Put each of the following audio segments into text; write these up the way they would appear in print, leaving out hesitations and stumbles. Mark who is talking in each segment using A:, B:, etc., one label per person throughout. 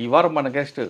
A: ఈ వారం మన గెస్ట్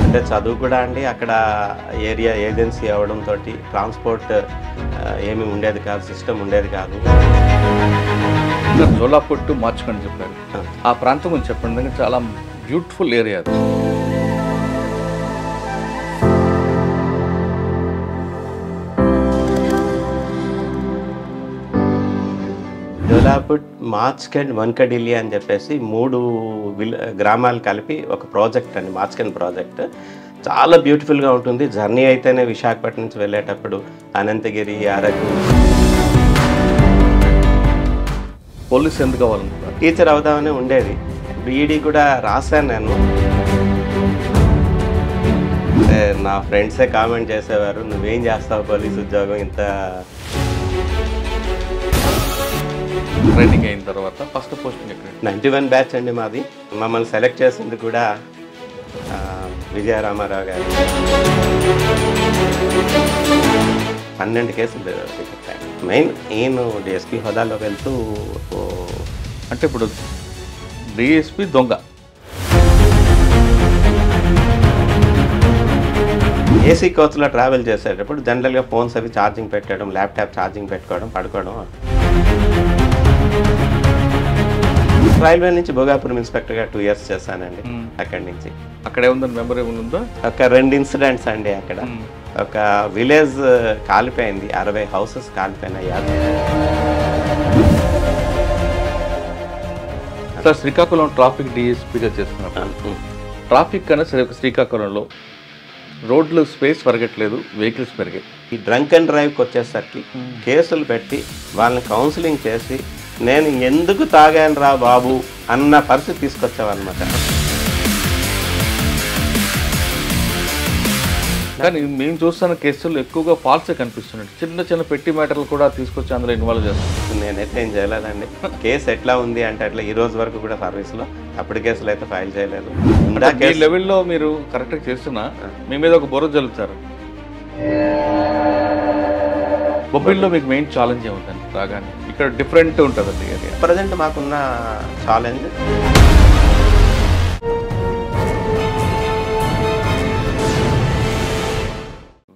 B: అంటే చదువు కూడా అండి అక్కడ ఏరియా ఏజెన్సీ అవడంతో ట్రాన్స్పోర్ట్ ఏమీ ఉండేది కాదు, సిస్టమ్ ఉండేది కాదు.
A: జోలాపూర్ టు మార్చుకొని చెప్పారు. ఆ ప్రాంతం గురించి చెప్పండి. చాలా బ్యూటిఫుల్ ఏరియా అది.
B: జోలాపూర్, మార్చ్కెండ్, వన్కడిల్లి అని చెప్పేసి 3 గ్రామాలు కలిపి ఒక ప్రాజెక్ట్ అండి, మార్చ్కెండ్ ప్రాజెక్ట్. చాలా బ్యూటిఫుల్గా ఉంటుంది. జర్నీ అయితేనే విశాఖపట్నం నుంచి వెళ్ళేటప్పుడు అనంతగిరి, అరకు.
A: పోలీస్ ఎందుకు కావాలనుకుంటున్నారు?
B: టీచర్ అవుదామని ఉండేది. బీఈడీ కూడా రాశాను నేను. నా ఫ్రెండ్సే కామెంట్ చేసేవారు, నువ్వేం చేస్తావు పోలీస్ ఉద్యోగం ఇంత.
A: ట్రైనింగ్ అయిన తర్వాత ఫస్ట్ పోస్టింగ్ ఎక్కడ?
B: 91 బ్యాచ్ అండి మాది. మమ్మల్ని సెలెక్ట్ చేసింది కూడా విజయరామారావు గారు. 12 కేసులు పెట్టాను. మెయిన్ నేను డిఎస్పీ హోదాలో వెళ్తూ,
A: అంటే ఇప్పుడు డిఎస్పీ దొంగ
B: ఏసీ కోచ్లో ట్రావెల్ చేసేటప్పుడు జనరల్గా ఫోన్స్ అవి ఛార్జింగ్ పెట్టడం, ల్యాప్టాప్ ఛార్జింగ్ పెట్టుకోవడం, పడుకోవడం. రైల్వే నుంచి భోగాపురం ఇన్స్పెక్టర్గా 2 years చేశానండి. అక్కడి నుంచి
A: అక్కడే ఉందని మెమరీ ఉందా?
B: ఒక 2 ఇన్సిడెంట్స్ అండి అక్కడ. ఒక విలేజ్ కాలిపోయింది, 60 houses కాలిపోయినాయి.
A: సార్, శ్రీకాకుళం ట్రాఫిక్ డిఎస్పీగా చేస్తున్నారు. ట్రాఫిక్ అనేది శ్రీకాకుళంలో రోడ్లు స్పేస్ పెరగట్లేదు, వెహికల్స్ పెరిగాయి.
B: ఈ డ్రంక్ అండ్ డ్రైవ్కి వచ్చేసరికి కేసులు పెట్టి వాళ్ళని కౌన్సిలింగ్ చేసి నేను ఎందుకు తాగాను రా బాబు అన్న పరిస్థితి తీసుకొచ్చావన్నమాట.
A: కానీ మేము చూస్తున్న కేసులు ఎక్కువగా ఫాల్సే కనిపిస్తున్నాయి. చిన్న చిన్న పెట్టి మ్యాటర్లు కూడా తీసుకొచ్చి అందులో ఇన్వాల్వ్ చేస్తాం.
B: నేనైతే ఏం చేయలేదండి. కేసు ఎట్లా ఉంది అంటే అట్లా ఈ రోజు వరకు కూడా సర్వీస్లో అప్పుడు కేసులు అయితే ఫైల్ చేయలేదు.
A: ఈ లెవెల్లో మీరు కరెక్ట్గా చేస్తున్నా మీ మీద ఒక బుర్ర జల్లుతారు. బొబ్బిల్లో మీకు మెయిన్ ఛాలెంజ్ ఏముందండి? రాగానే ఇక్కడ డిఫరెంట్ ఉంటుందండి ఏరియా.
B: ప్రజెంట్ మాకున్న challenge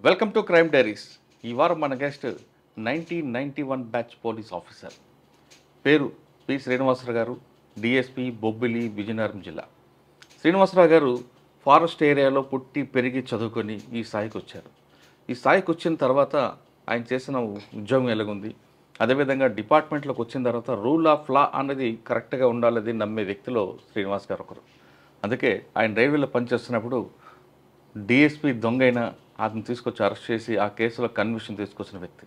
A: welcome to crime diaries. ఈ వారం మన గెస్ట్ 1991 బ్యాచ్ పోలీస్ ఆఫీసర్, పేరు పి శ్రీనివాసరావు గారు, డిఎస్పీ బొబ్బిలి, విజయనగరం జిల్లా. శ్రీనివాసరావు గారు ఫారెస్ట్ ఏరియాలో పుట్టి పెరిగి చదువుకొని ఈ స్థాయికి వచ్చారు. ఈ స్థాయికి వచ్చిన తర్వాత ఆయన చేసిన ఉద్యోగం ఎలాగుంది, అదేవిధంగా డిపార్ట్మెంట్లోకి వచ్చిన తర్వాత రూల్ ఆఫ్ లా అనేది కరెక్ట్గా ఉండాలని నమ్మే వ్యక్తిలో శ్రీనివాస్ గారు ఒకరు. అందుకే ఆయన రైల్వేలో పనిచేస్తున్నప్పుడు డిఎస్పీ దొంగ అయినా అతను తీసుకొచ్చి అరెస్ట్ చేసి ఆ కేసులో కన్విక్షన్ తీసుకొచ్చిన వ్యక్తి.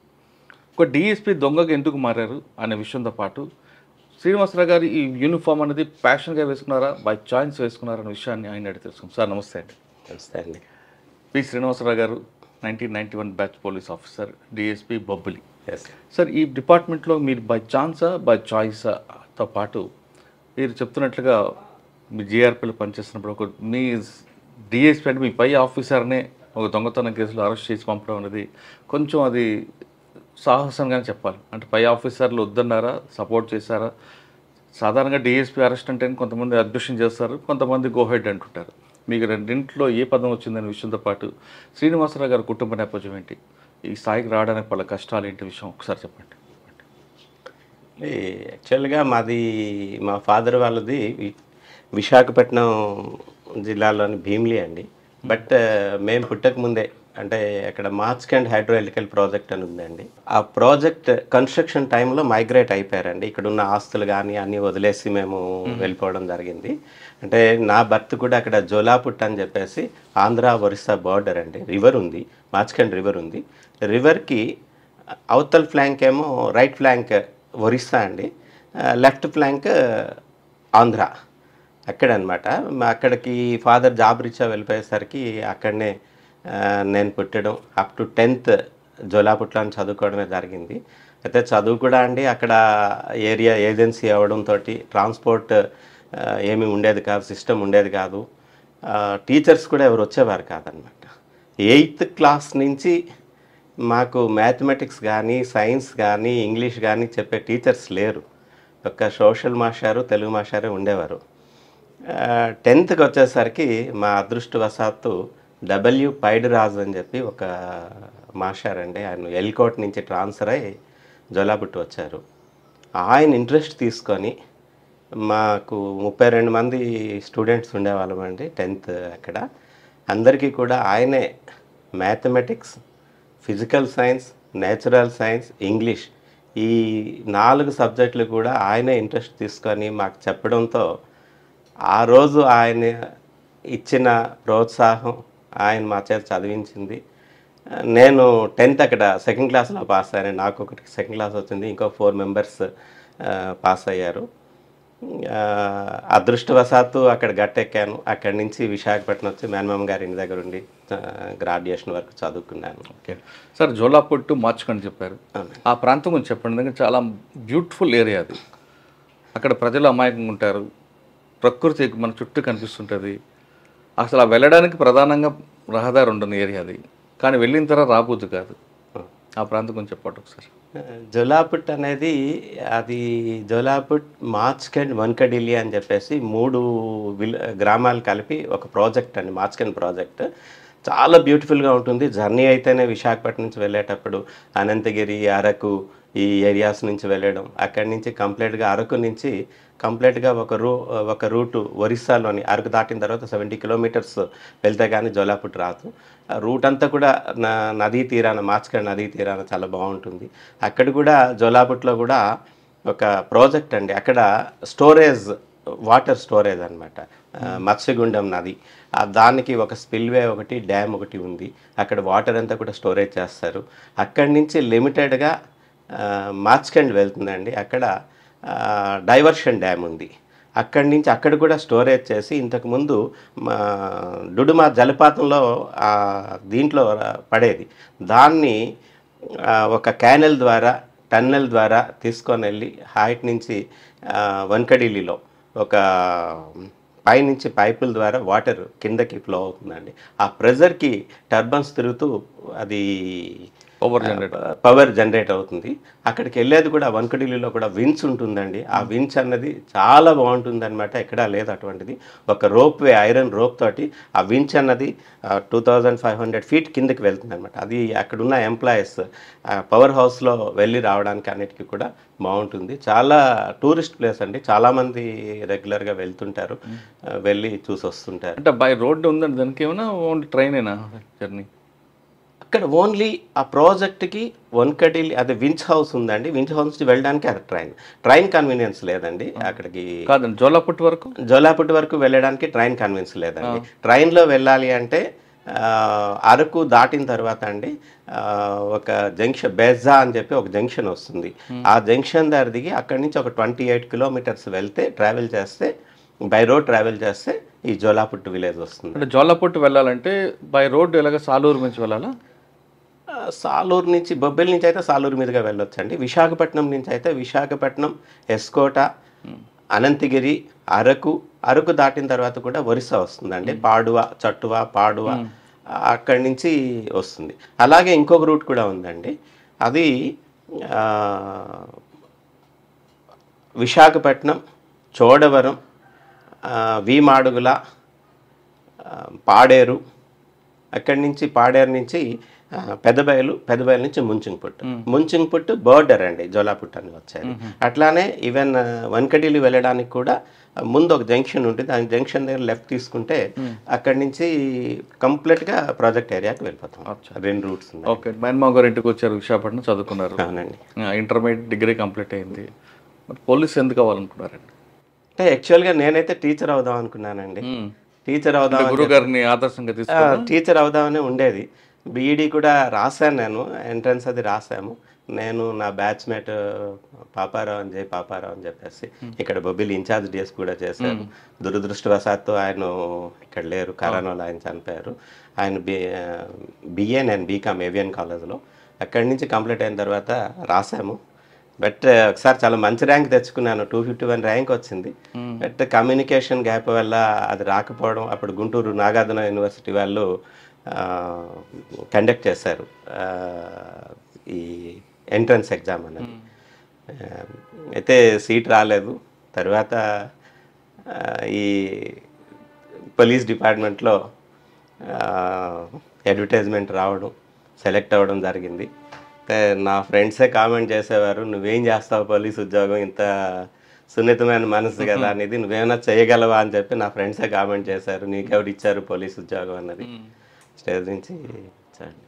A: ఒక డిఎస్పీ దొంగగా ఎందుకు మారారు అనే విషయంతో పాటు శ్రీనివాసరావు గారు ఈ యూనిఫామ్ అనేది ప్యాషన్గా వేసుకున్నారా, బై చాయిస్ వేసుకున్నారా అనే విషయాన్ని ఆయన అడిగి తెలుసుకుంది. సార్ నమస్తే అండి.
B: నమస్తే అండి.
A: పి శ్రీనివాసరావు గారు 1991 batch police officer, DSP Bobbili. Sir, ఈ డిపార్ట్మెంట్లో మీరు బై ఛాన్సా బై చాయిస్తో పాటు మీరు చెప్తున్నట్లుగా మీ జిఆర్పీలో పనిచేస్తున్నప్పుడు ఒక మీ డిఎస్పీ అంటే మీ పై ఆఫీసర్నే ఒక దొంగతనం కేసులో అరెస్ట్ చేసి పంపడం అనేది కొంచెం అది సాహసంగానే చెప్పాలి. అంటే పై ఆఫీసర్లు వద్దన్నారా, సపోర్ట్ చేశారా? సాధారణంగా డిఎస్పీ అరెస్ట్ అంటే కొంతమంది అబ్జెక్షన్ చేస్తారు, కొంతమంది గోహెడ్ అంటుంటారు. మీకు రెండింటిలో ఏ పదం వచ్చిందనే విషయంతో పాటు శ్రీనివాసరావు గారి కుటుంబ నేపథ్యం ఏంటి, ఈ స్థాయికి రావడానికి వాళ్ళ కష్టాలు ఏంటి విషయం ఒకసారి చెప్పండి.
B: యాక్చువల్గా మా ఫాదర్ వాళ్ళది విశాఖపట్నం జిల్లాలోని భీమిలి అండి. బట్ మేము పుట్టక ముందే అంటే అక్కడ మార్చ్కండ్ హైడ్రో ఎలక్ట్రికల్ ప్రాజెక్ట్ అని ఉందండి. ఆ ప్రాజెక్ట్ కన్స్ట్రక్షన్ టైంలో మైగ్రేట్ అయిపోయారండి. ఇక్కడ ఉన్న ఆస్తులు కానీ అన్నీ వదిలేసి మేము వెళ్ళిపోవడం జరిగింది. అంటే నా బర్త్ కూడా అక్కడ జోలాపుట్ అని చెప్పేసి ఆంధ్ర ఒరిస్సా బార్డర్ అండి. రివర్ ఉంది, మార్చ్కండ్ రివర్ ఉంది. రివర్కి అవతల్ ఫ్లాంక్ ఏమో రైట్ ఫ్లాంక్ ఒరిస్సా అండి, లెఫ్ట్ ఫ్లాంక్ ఆంధ్ర అక్కడనమాట. అక్కడికి ఫాదర్ జాబ్ రీత్యా వెళ్ళిపోయేసరికి అక్కడనే నేను పుట్టడం అప్ టు 10th జోలాపుట్లో చదువుకోవడమే జరిగింది. అయితే చదువు కూడా అండి అక్కడ ఏరియా ఏజెన్సీ అవ్వడంతో ట్రాన్స్పోర్ట్ ఏమీ ఉండేది కాదు, సిస్టమ్ ఉండేది కాదు. టీచర్స్ కూడా ఎవరు వచ్చేవారు కాదనమాట. 8th క్లాస్ నుంచి మాకు మ్యాథమెటిక్స్ కానీ సైన్స్ కానీ ఇంగ్లీష్ కానీ చెప్పే టీచర్స్ లేరు. ఒక సోషల్ మాస్టారు, తెలుగు మాస్టారే ఉండేవారు. 10th వచ్చేసరికి మా అదృష్టవశాత్తు డబ్ల్యూ పైడిరాజు అని చెప్పి ఒక మాస్టర్ అండి, ఆయన ఎల్కోట్ నుంచి ట్రాన్స్ఫర్ అయ్యి జోలాపుట్టు వచ్చారు. ఆయన ఇంట్రెస్ట్ తీసుకొని మాకు 32 మంది స్టూడెంట్స్ ఉండేవాళ్ళం అండి 10th అక్కడ. అందరికీ కూడా ఆయనే mathematics, physical science, natural science, English ఈ 4 సబ్జెక్టులు కూడా ఆయనే ఇంట్రెస్ట్ తీసుకొని మాకు చెప్పడంతో ఆ రోజు ఆయన ఇచ్చిన ప్రోత్సాహం, ఆయన మా చేత చదివించింది. నేను 10th అక్కడ సెకండ్ క్లాస్లో పాస్ అయ్యాను. నాకు ఒకటి సెకండ్ క్లాస్ వచ్చింది, ఇంకో 4 మెంబర్స్ పాస్ అయ్యారు. అదృష్టవశాత్తు అక్కడ గట్టెక్కాను. అక్కడి నుంచి విశాఖపట్నం వచ్చి మేనమామ గారి ఇంటి దగ్గర ఉండి గ్రాడ్యుయేషన్ వరకు చదువుకున్నాను.
A: ఓకే సార్, జోలాపుట్టు మార్చ్కండ్ చెప్పారు. ఆ ప్రాంతం గురించి చెప్పండి. ఎందుకంటే చాలా బ్యూటిఫుల్ ఏరియా అది. అక్కడ ప్రజలు అమాయకంగా ఉంటారు, ప్రకృతి మన చుట్టూ కనిపిస్తుంటుంది. అసలు వెళ్ళడానికి ప్రధానంగా రహదారి ఉండని ఏరియా అది, కానీ వెళ్ళిన తర్వాత రాబోద్దు కాదు. ఆ ప్రాంతం గురించి చెప్పండి ఒకసారి.
B: జోలాపుట్ అనేది అది జోలాపుట్, మార్చ్కండ్, వన్కడిలి అని చెప్పేసి 3 గ్రామాలు కలిపి ఒక ప్రాజెక్ట్ అండి, మార్చ్కండ్ ప్రాజెక్ట్. చాలా బ్యూటిఫుల్గా ఉంటుంది. జర్నీ అయితేనే విశాఖపట్నం నుంచి వెళ్ళేటప్పుడు అనంతగిరి, అరకు ఈ ఏరియాస్ నుంచి వెళ్ళడం, అక్కడి నుంచి కంప్లీట్గా అరకు నుంచి కంప్లీట్గా ఒక రూటు ఒరిస్సాలోని అరకు దాటిన తర్వాత 70 కిలోమీటర్స్ వెళ్తే కానీ జోలాపుట్ రాదు. రూట్ అంతా కూడా నదీ తీరాన, మార్చ్కండ్ నదీ తీరాన చాలా బాగుంటుంది. అక్కడ కూడా జోలాపుట్లో కూడా ఒక ప్రాజెక్ట్ అండి, అక్కడ స్టోరేజ్, వాటర్ స్టోరేజ్ అనమాట, మత్స్యగుండం నది. దానికి ఒక స్పిల్వే ఒకటి, డ్యామ్ ఒకటి ఉంది. అక్కడ వాటర్ అంతా కూడా స్టోరేజ్ చేస్తారు. అక్కడి నుంచి లిమిటెడ్గా మార్చ్కండ్ వెళ్తుందండి. అక్కడ డైవర్షన్ డ్యామ్ ఉంది. అక్కడి నుంచి అక్కడ కూడా స్టోరేజ్ చేసి ఇంతకుముందు డుడుమా జలపాతంలో దీంట్లో పడేది, దాన్ని ఒక క్యానెల్ ద్వారా, టన్నెల్ ద్వారా తీసుకొని వెళ్ళి హైట్ నుంచి వన్కడిలిలో ఒక పైనుంచి పైపుల ద్వారా వాటర్ కిందకి ఫ్లో అవుతుందండి. ఆ ప్రెజర్కి టర్బన్స్ తిరుగుతూ అది పవర్ జనరేట్ అవుతుంది. అక్కడికి వెళ్ళేది కూడా వన్కడిలిలో కూడా విన్స్ ఉంటుందండి. ఆ విన్స్ అన్నది చాలా బాగుంటుంది అనమాట, ఎక్కడా లేదు అటువంటిది. ఒక రోప్వే, ఐరన్ రోప్ తోటి ఆ విన్స్ అన్నది 2500 feet కిందకి వెళ్తుంది అనమాట. అది అక్కడున్న ఎంప్లాయీస్ పవర్ హౌస్లో వెళ్ళి రావడానికి అన్నిటికీ కూడా బాగుంటుంది. చాలా టూరిస్ట్ ప్లేస్ అండి, చాలామంది రెగ్యులర్గా వెళ్తుంటారు, వెళ్ళి చూసి వస్తుంటారు.
A: అంటే బై రోడ్డు ఉందండి దానికి, ఏమైనా ఓన్లీ ట్రైనేనా జర్నీ?
B: అక్కడ ఓన్లీ ఆ ప్రాజెక్ట్కి వన్కడిలి అదే విన్స్ హౌస్ ఉందండి. విన్స్ హౌస్ నుంచి వెళ్ళడానికి అది ట్రైన్ కన్వీనియన్స్ లేదండి అక్కడికి.
A: కాదండి, జోలాపుట్ వరకు వెళ్ళడానికి ట్రైన్ కన్వీనియన్స్ లేదండి. ట్రైన్లో వెళ్ళాలి అంటే అరకు దాటిన తర్వాత అండి ఒక జంక్షన్, బెజ్జా అని చెప్పి ఒక జంక్షన్ వస్తుంది. ఆ జంక్షన్ దగ్గర దిగి అక్కడి నుంచి ఒక 28 kilometers వెళ్తే, ట్రావెల్ చేస్తే, బై రోడ్ ట్రావెల్ చేస్తే ఈ జోలాపుట్ విలేజ్ వస్తుంది. అంటే జోలాపుట్ వెళ్ళాలంటే బై రోడ్ ఎలాగ సాలూరు నుంచి వెళ్ళాలా?
B: సాలూరు నుంచి, బొబ్బిలి నుంచి అయితే సాలూరు మీదుగా వెళ్ళొచ్చండి. విశాఖపట్నం నుంచి అయితే విశాఖపట్నం, ఎస్కోట, అనంతగిరి, అరకు దాటిన తర్వాత కూడా ఒరిస్సా వస్తుందండి. పాడువ అక్కడి నుంచి వస్తుంది. అలాగే ఇంకొక రూట్ కూడా ఉందండి, అది విశాఖపట్నం, చోడవరం, వీమాడుగుల, పాడేరు, అక్కడి నుంచి పాడేరు నుంచి పెద్దబయలు నుంచి ముంచింగ్పుట్టు బోర్డర్ అండి, జోలాపుట్ అని వచ్చేది. అట్లానే ఈవెన్ వన్కడిలి వెళ్ళడానికి కూడా ముందు ఒక జంక్షన్ ఉంటుంది, ఆ జంక్షన్ దగ్గర లెఫ్ట్ తీసుకుంటే అక్కడి నుంచి కంప్లీట్గా ప్రాజెక్ట్ ఏరియాకి వెళ్ళిపోతాం. 2 రూట్స్ ఉన్నాయి.
A: ఓకే, మేనమావ గారు ఇంటికి వచ్చారు, విశాఖపట్నం చదువుకున్నారు.
B: అవునండి.
A: ఇంటర్మీడియట్ డిగ్రీ కంప్లీట్ అయింది. పోలీస్ ఎందుకు అవ్వాలనుకున్నారండి?
B: అంటే యాక్చువల్గా నేనైతే టీచర్ అవుదాం అనుకున్నానండి. టీచర్ అవుదాం,
A: గురువు గారిని ఆదర్శంగా తీసుకున్నారు.
B: టీచర్ అవుదామని ఉండేది. బీఈడి కూడా రాశాను, నేను ఎంట్రన్స్ అది రాసాము. నేను నా బ్యాచ్మేట్ పాపారావు అని చెప్పేసి ఇక్కడ బొబ్బిలి ఇన్ఛార్జ్ డిఎస్ కూడా చేశారు. దురదృష్టవశాత్తు ఆయన ఇక్కడ లేరు, కరోనాలో ఆయన చనిపోయారు. ఆయన బిఏ, నేను బీకామ్ ఏవియన్ కాలేజ్లో. అక్కడి నుంచి కంప్లీట్ అయిన తర్వాత రాసాము. బట్ ఒకసారి చాలా మంచి ర్యాంక్ తెచ్చుకున్నాను, 251 ర్యాంక్ వచ్చింది. బట్ కమ్యూనికేషన్ గ్యాప్ వల్ల అది రాకపోవడం, అప్పుడు గుంటూరు నాగార్జున యూనివర్సిటీ వాళ్ళు కండక్ట్ చేశారు ఈ ఎంట్రన్స్ ఎగ్జామ్ అనేది. అయితే సీట్ రాలేదు. తర్వాత ఈ పోలీస్ డిపార్ట్మెంట్లో అడ్వర్టైజ్మెంట్ రావడం, సెలెక్ట్ అవ్వడం జరిగింది. నా ఫ్రెండ్సే కామెంట్ చేసేవారు, నువ్వేం చేస్తావు పోలీస్ ఉద్యోగం, ఇంత సున్నితమైన మనసు కదా అనేది, నువ్వేమైనా చేయగలవా అని చెప్పి నా ఫ్రెండ్సే కామెంట్ చేశారు. నీకెవరు ఇచ్చారు పోలీస్ ఉద్యోగం అన్నది. స్టేజ్ నుంచి ఇచ్చాండి.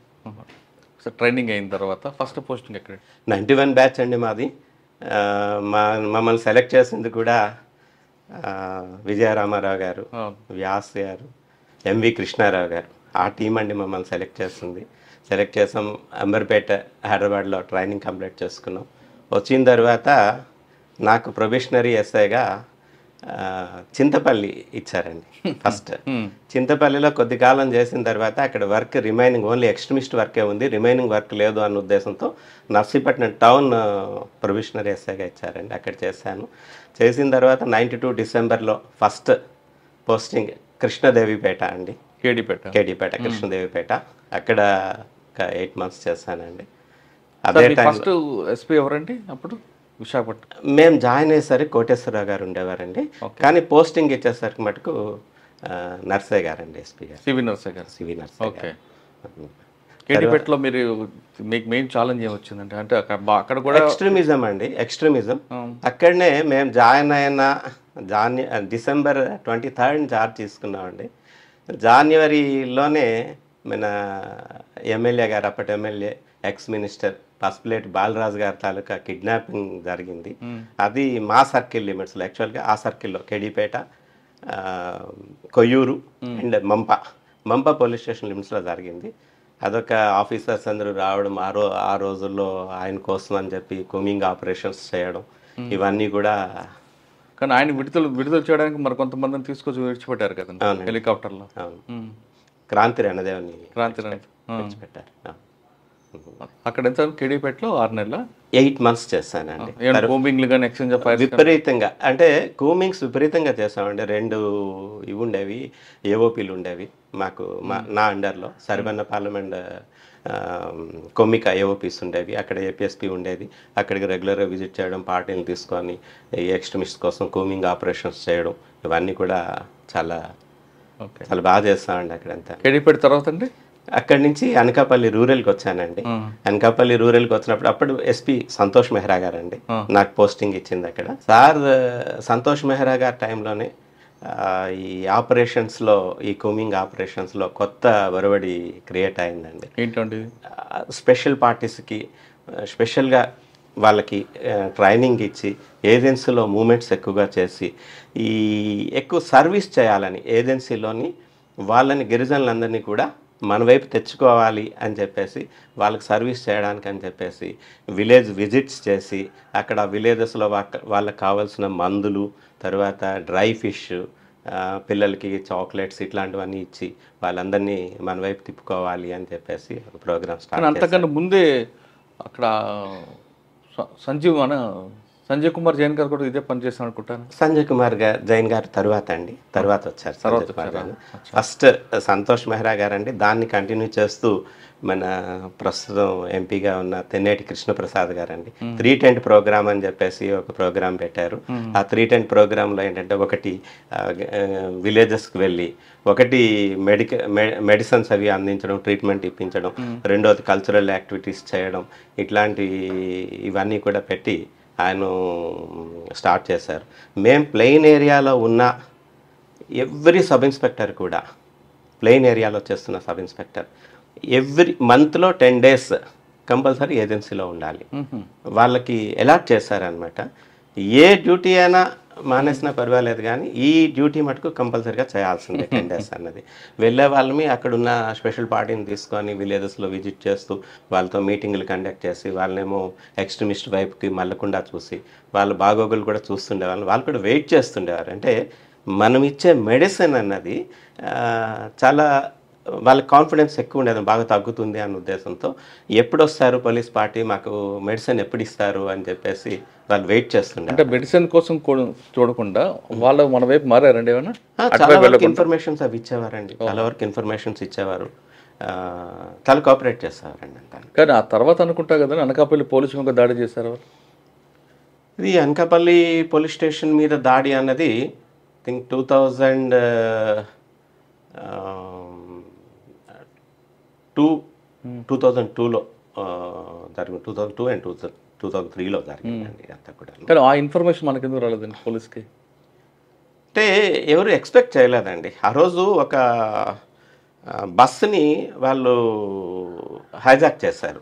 A: ట్రైనింగ్ అయిన తర్వాత ఫస్ట్ పోస్టింగ్ ఎక్కడ?
B: 91 బ్యాచ్ అండి మాది. మమ్మల్ని సెలెక్ట్ చేసింది కూడా విజయరామారావు గారు, వ్యాస్ గారు, ఎంవి కృష్ణారావు గారు. ఆ టీం అండి మమ్మల్ని సెలెక్ట్ చేసింది. సెలెక్ట్ చేసాం, అంబర్పేట హైదరాబాద్లో ట్రైనింగ్ కంప్లీట్ చేసుకున్నాం. వచ్చిన తర్వాత నాకు ప్రొబేషనరీ ఎస్ఐగా చింతపల్లి ఇచ్చారండి ఫస్ట్. చింతపల్లిలో కొద్ది కాలం చేసిన తర్వాత అక్కడ వర్క్ రిమైనింగ్ ఓన్లీ ఎక్స్ట్రీమిస్ట్ వర్కే ఉంది, రిమైనింగ్ వర్క్ లేదు అన్న ఉద్దేశంతో నర్సీపట్నం టౌన్ ప్రొబేషనరీ ఎస్ఐగా ఇచ్చారండి. అక్కడ చేశాను. చేసిన తర్వాత 92 డిసెంబర్లో ఫస్ట్ పోస్టింగ్ కృష్ణదేవిపేట అండి, కేడీపేట కృష్ణదేవిపేట. అక్కడ ఒక 8 months చేశానండి. అదే టైం
A: ఫస్ట్ ఎస్పీ ఎవరండి అప్పుడు విశాఖపట్నం?
B: మేము జాయిన్ అయ్యేసరికి కోటేశ్వరరావు గారు ఉండేవారండి. కానీ పోస్టింగ్ ఇచ్చేసరికి మటుకు నర్సయ్య గారండి, ఎస్పీ గారు, సివి నర్సయ్య గారు.
A: కేడీపేటలో మీరు మీకు మెయిన్ ఛాలెంజ్ ఏమొచ్చిందంటే, అంటే అక్కడ కూడా
B: ఎక్స్ట్రీమిజం అండి, ఎక్స్ట్రీమిజం. అక్కడనే మేము జాయిన్ అయిన డిసెంబర్ 23rd చార్జ్ తీసుకున్నామండి. జనవరిలోనే మన ఎమ్మెల్యే గారు, అప్పటి MLA ex minister Pasupuleti Balaraju గారి తాలూకా కిడ్నాపింగ్ జరిగింది. అది మా సర్కిల్ లిమిట్స్లో, యాక్చువల్గా ఆ సర్కిల్లో Kedipeta, Koyyuru and Mampa police station లిమిట్స్లో జరిగింది. అదొక ఆఫీసర్స్ అందరూ రావడం, ఆ రోజుల్లో ఆయన కోసం అని చెప్పి కూమింగ్ ఆపరేషన్స్ చేయడం, ఇవన్నీ కూడా.
A: కానీ ఆయన విడుదల చేయడానికి మరి కొంతమందిని తీసుకొచ్చి విడిచిపెట్టారు కదండి హెలికాప్టర్లో.
B: క్రాంతి రణదేవని పెట్టారు.
A: అక్కడ ఎంత కేడీపేటలో 6 నెలల
B: 8 months చేశానండి. విపరీతంగా అంటే కూమింగ్స్ విపరీతంగా చేసామండి. 2 ఇవి ఉండేవి, ఏఓపీలు ఉండేవి మాకు, నా అండర్లో. సరిబన్నపాలెం అండ్ కొమ్మిక ఏఓపీస్ ఉండేవి. అక్కడ ఏపీఎస్పీ ఉండేది. అక్కడికి రెగ్యులర్గా విజిట్ చేయడం, పార్టీని తీసుకొని ఈ ఎక్స్ట్రీమిస్ట్ కోసం కూమింగ్ ఆపరేషన్స్ చేయడం, ఇవన్నీ కూడా చాలా బాగా చేస్తామండి అక్కడంతా.
A: కేడీపేట తర్వాత అండి
B: అక్కడి నుంచి అనకాపల్లి రూరల్కి వచ్చానండి. అనకాపల్లి రూరల్కి వచ్చినప్పుడు అప్పుడు ఎస్పీ సంతోష్ మెహ్రా గారు అండి నాకు పోస్టింగ్ ఇచ్చింది అక్కడ. సార్ సంతోష్ మెహ్రా గారి టైంలోనే ఈ ఆపరేషన్స్లో, ఈ కూమింగ్ ఆపరేషన్స్లో కొత్త ఒరవడి క్రియేట్ అయిందండి.
A: ఏంటండి?
B: స్పెషల్ పార్టీస్కి స్పెషల్గా వాళ్ళకి ట్రైనింగ్ ఇచ్చి ఏజెన్సీలో మూమెంట్స్ ఎక్కువగా చేసి ఈ ఎక్కువ సర్వీస్ చేయాలని ఏజెన్సీలోని వాళ్ళని, గిరిజనులందరినీ కూడా మన వైపు తెచ్చుకోవాలి అని చెప్పేసి, వాళ్ళకి సర్వీస్ చేయడానికి అని చెప్పేసి విలేజ్ విజిట్స్ చేసి అక్కడ విలేజెస్లో వాళ్ళకి కావాల్సిన మందులు, తర్వాత డ్రై ఫిష్, పిల్లలకి చాక్లెట్స్ ఇట్లాంటివన్నీ ఇచ్చి వాళ్ళందరినీ మన వైపు తిప్పుకోవాలి అని చెప్పేసి ఒక ప్రోగ్రామ్ స్టార్ట్.
A: అంతకన్నా ముందే అక్కడ సంజీవ్ సంజయ్ కుమార్ జైన్ గారు కూడా ఇదే పని చేస్తాను అనుకుంటాను.
B: సంజయ్ కుమార్ జైన్ గారు తర్వాత వచ్చారు సంజయ్ కుమార్ గారు. ఫస్ట్ సంతోష్ మెహ్రా గారు అండి. దాన్ని కంటిన్యూ చేస్తూ మన ప్రస్తుతం ఎంపీగా ఉన్న తెన్నేటి కృష్ణప్రసాద్ గారు అండి 3 ప్రోగ్రామ్ అని చెప్పేసి ఒక ప్రోగ్రామ్ పెట్టారు. ఆ 3 ప్రోగ్రాంలో ఏంటంటే ఒకటి విలేజెస్కి వెళ్ళి, ఒకటి మెడిసిన్స్ అవి అందించడం, ట్రీట్మెంట్ ఇప్పించడం, రెండోది కల్చరల్ యాక్టివిటీస్ చేయడం, ఇవన్నీ కూడా పెట్టి ఆయన స్టార్ట్ చేశారు. మేము ప్లెయిన్ ఏరియాలో ఉన్న ఎవ్రీ సబ్ ఇన్స్పెక్టర్ కూడా, ప్లెయిన్ ఏరియాలో చేస్తున్న సబ్ ఇన్స్పెక్టర్ ఎవ్రీ మంత్లో 10 days కంపల్సరీ ఏజెన్సీలో ఉండాలి. వాళ్ళకి అలాట్ చేశారనమాట. ఏ డ్యూటీ అయినా మానేసినా పర్వాలేదు, కానీ ఈ డ్యూటీ మటుకు కంపల్సరీగా చేయాల్సిందే 10 days అన్నది. వెళ్ళే వాళ్ళని అక్కడున్న స్పెషల్ పార్టీని తీసుకొని విలేజెస్లో విజిట్ చేస్తూ వాళ్ళతో మీటింగులు కండక్ట్ చేసి, వాళ్ళనేమో ఎక్స్ట్రీమిస్ట్ వైపుకి మళ్ళకుండా చూసి వాళ్ళ బాగోగులు కూడా చూస్తుండేవాళ్ళు. వాళ్ళు కూడా వెయిట్ చేస్తుండేవారు. అంటే మనం ఇచ్చే మెడిసిన్ అన్నది చాలా వాళ్ళకి కాన్ఫిడెన్స్ ఎక్కువ ఉండేది, బాగా తగ్గుతుంది అన్న ఉద్దేశంతో ఎప్పుడు వస్తారు పోలీస్ పార్టీ, మాకు మెడిసిన్ ఎప్పుడు ఇస్తారు అని చెప్పేసి వాళ్ళు వెయిట్ చేస్తుండే.
A: అంటే మెడిసిన్ కోసం చూడకుండా వాళ్ళు మన వైపు మారారండి ఏమన్నా?
B: చాలా వరకు ఇన్ఫర్మేషన్స్ అవి ఇచ్చేవారండి, చాలా వరకు ఇన్ఫర్మేషన్స్ ఇచ్చేవారు, చాలా కోఆపరేట్ చేసేవారండి అంతా.
A: కానీ ఆ తర్వాత అనుకుంటా కదా అనకాపల్లి పోలీసు మీద దాడి చేశారు వాళ్ళు.
B: ఇది అనకాపల్లి పోలీస్ స్టేషన్ మీద దాడి అన్నది థింక్ 2002లో జరిగింది. 2002 and 2003లో జరిగిందండి అంతా కూడా.
A: కానీ ఆ ఇన్ఫర్మేషన్ మనకి ఎందుకు రాలేదండి పోలీస్కి?
B: అంటే ఎవరు ఎక్స్పెక్ట్ చేయలేదండి. ఆ రోజు ఒక బస్సుని వాళ్ళు హైజాక్ చేశారు.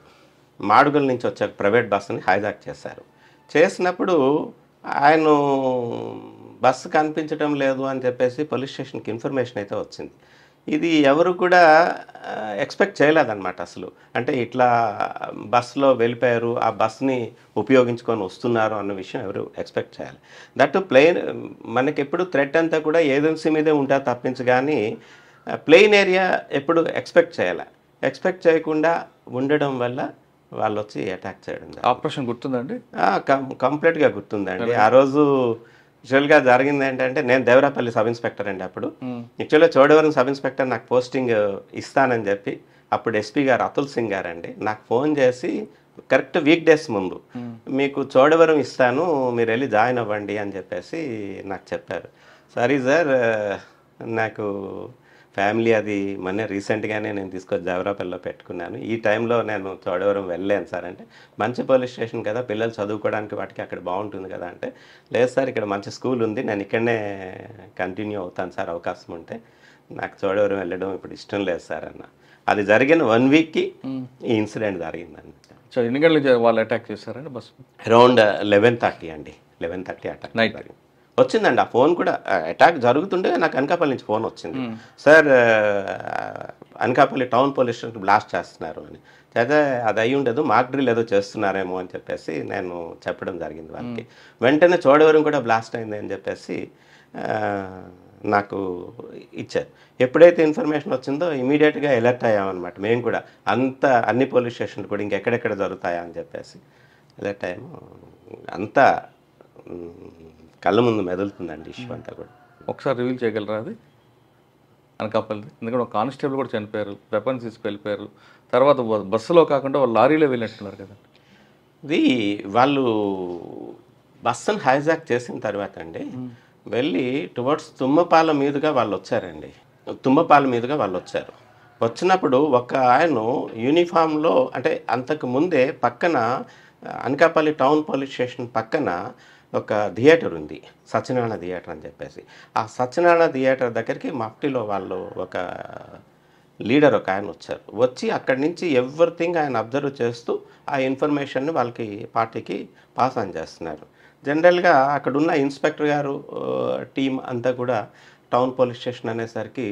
B: మాడుగుల నుంచి వచ్చే ప్రైవేట్ బస్సుని హైజాక్ చేసినప్పుడు ఆయన బస్సు కనిపించడం లేదు అని చెప్పేసి పోలీస్ స్టేషన్కి ఇన్ఫర్మేషన్ అయితే వచ్చింది. ఇది ఎవరు కూడా ఎక్స్పెక్ట్ చేయలేదన్నమాట అసలు. అంటే ఇట్లా బస్సులో వెళ్ళిపోయారు, ఆ బస్ని ఉపయోగించుకొని వస్తున్నారు అన్న విషయం ఎవరు ఎక్స్పెక్ట్ చేయాలి. దట్ ప్లెయిన్ మనకి ఎప్పుడు థ్రెట్ అంతా కూడా ఏజెన్సీ మీదే ఉంటా తప్పించి, కానీ ప్లెయిన్ ఏరియా ఎప్పుడు ఎక్స్పెక్ట్ చేయాలి. ఎక్స్పెక్ట్ చేయకుండా ఉండడం వల్ల వాళ్ళు వచ్చి అటాక్ చేయడం.
A: ఆపరేషన్ గుర్తుందండి?
B: కంప్లీట్గా గుర్తుందండి. ఆ రోజు యాక్చువల్గా జరిగింది ఏంటంటే, నేను దేవరాపల్లి సబ్ ఇన్స్పెక్టర్ అండి అప్పుడు. యాక్చువల్గా చోడవరం సబ్ ఇన్స్పెక్టర్ నాకు పోస్టింగ్ ఇస్తానని చెప్పి అప్పుడు ఎస్పీ గారు అతుల్ సింగ్ గారు అండి నాకు ఫోన్ చేసి కరెక్ట్ వీక్ డేస్ ముందు మీకు చోడవరం ఇస్తాను, మీరు వెళ్ళి జాయిన్ అవ్వండి అని చెప్పేసి నాకు చెప్పారు. సరే సార్, నాకు ఫ్యామిలీ అది మొన్న రీసెంట్గానే నేను తీసుకొచ్చి దేవరాపల్లిలో పెట్టుకున్నాను, ఈ టైంలో నేను చోడవరం వెళ్ళలేను సార్ అంటే, మంచి పోలీస్ స్టేషన్ కదా, పిల్లలు చదువుకోవడానికి వాటికి అక్కడ బాగుంటుంది కదా అంటే, లేదు సార్ ఇక్కడ మంచి స్కూల్ ఉంది, నేను ఇక్కడనే కంటిన్యూ అవుతాను సార్ అవకాశం ఉంటే, నాకు చోడవరం వెళ్ళడం ఇప్పుడు ఇష్టం లేదు సార్ అన్న. అది జరిగిన 1 weekకి ఈ ఇన్సిడెంట్ జరిగిందండి.
A: సో ఎన్ని గంటలకు వాళ్ళు అటాక్ చేశారండి బస్సు?
B: అరౌండ్ 11:30 అండి. 11:30 అటాక్
A: నైట్
B: వచ్చిందండి. ఆ ఫోన్ కూడా అటాక్ జరుగుతుంటే నాకు అనకాపల్లి నుంచి ఫోన్ వచ్చింది, sir Anakapalli town police station blast చేస్తున్నారు అని. అయితే అది అయి ఉండదు, మాక్ డ్రిల్ ఏదో చేస్తున్నారేమో అని చెప్పేసి నేను చెప్పడం జరిగింది వాళ్ళకి. వెంటనే చోడవరం కూడా బ్లాస్ట్ అయింది అని చెప్పేసి నాకు ఇచ్చారు. ఎప్పుడైతే ఇన్ఫర్మేషన్ వచ్చిందో ఇమీడియట్గా అలర్ట్ అయ్యామన్నమాట మేము కూడా. అన్ని పోలీస్ స్టేషన్లు కూడా ఇంకెక్కడెక్కడ జరుగుతాయా అని చెప్పేసి అలర్ట్ అయ్యాము. అంతా కళ్ళ ముందు మెదులుతుందండి ఇష్యూ అంతా కూడా.
A: ఒకసారి రివీల్ చేయగలరా అది అనకాపల్లి? ఎందుకంటే ఒక కానిస్టేబుల్ కూడా చనిపోయారు, వెపన్స్ తీసుకెళ్ళిపోయారు, తర్వాత బస్సులో కాకుండా వాళ్ళు లారీలో వెళ్ళినట్టున్నారు కదా.
B: ఇది వాళ్ళు బస్సును హైజాక్ చేసిన తర్వాత అండి వెళ్ళి టువర్డ్స్ తుమ్మపాల మీదుగా వాళ్ళు వచ్చారండి. తుమ్మపాల మీదుగా వాళ్ళు వచ్చినప్పుడు ఒక ఆయన యూనిఫామ్లో, అంటే అంతకు ముందే పక్కన అనకాపల్లి టౌన్ పోలీస్ స్టేషన్ పక్కన ఒక థియేటర్ ఉంది, సత్యనారాయణ థియేటర్ అని చెప్పేసి. ఆ సత్యనారాయణ థియేటర్ దగ్గరికి మఫ్టీలో వాళ్ళు ఒక లీడర్ ఒక ఆయన వచ్చి అక్కడి నుంచి ఎవ్రీథింగ్ ఆయన అబ్జర్వ్ చేస్తూ ఆ ఇన్ఫర్మేషన్ని వాళ్ళకి పార్టీకి పాస్ ఆన్ చేస్తున్నారు. జనరల్గా అక్కడున్న ఇన్స్పెక్టర్ గారు టీం అంతా కూడా టౌన్ పోలీస్ స్టేషన్ అనేసరికి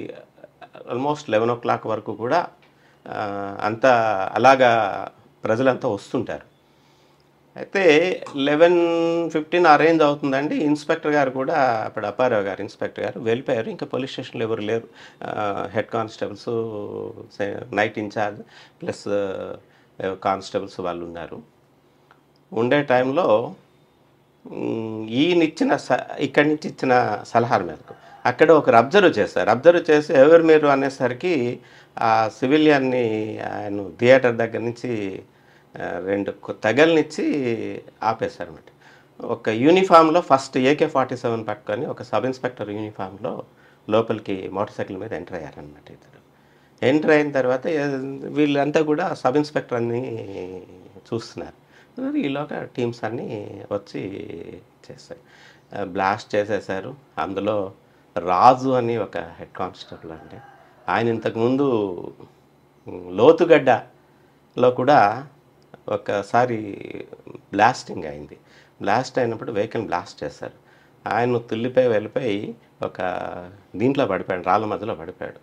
B: ఆల్మోస్ట్ 11 o'clock వరకు కూడా అంతా అలాగా ప్రజలంతా వస్తుంటారు. అయితే 11:15 అరేంజ్ అవుతుందండి. ఇన్స్పెక్టర్ గారు కూడా అప్పుడు అప్పారావు గారు ఇన్స్పెక్టర్ గారు వెళ్ళిపోయారు. ఇంకా పోలీస్ స్టేషన్లో ఎవరు లేరు. Head constables, night in charge plus constables వాళ్ళు ఉన్నారు. ఉండే టైంలో ఈయన ఇచ్చిన ఇక్కడి నుంచి ఇచ్చిన సలహాల మేరకు అక్కడ ఒకరు అబ్జర్వ్ చేశారు. అబ్జర్వ్ చేసి ఎవరు మీరు అనేసరికి ఆ సివిలియన్ని ఆయన థియేటర్ దగ్గర నుంచి 2 తగలనిచ్చి ఆపేశారన్నమాట. ఒక యూనిఫామ్లో ఫస్ట్ AK-47 పట్టుకొని ఒక సబ్ ఇన్స్పెక్టర్ యూనిఫామ్లో లోపలికి మోటార్ సైకిల్ మీద ఎంటర్ అయ్యారనమాట ఇద్దరు. ఎంటర్ అయిన తర్వాత వీళ్ళంతా కూడా సబ్ ఇన్స్పెక్టర్ అన్ని చూస్తున్నారు. ఈలోగా టీమ్స్ అన్నీ వచ్చి చేశాయి. బ్లాస్ట్ చేసేసారు. అందులో రాజు అని ఒక హెడ్ కానిస్టేబుల్ అండి. ఆయన ఇంతకుముందు లోతుగడ్డలో కూడా ఒకసారి బ్లాస్టింగ్ అయింది. బ్లాస్ట్ అయినప్పుడు వెహికల్ బ్లాస్ట్ చేశారు. ఆయన తుల్లిపోయి వెళ్ళిపోయి ఒక దీంట్లో పడిపోయాడు, రాళ్ళ మధ్యలో పడిపోయాడు.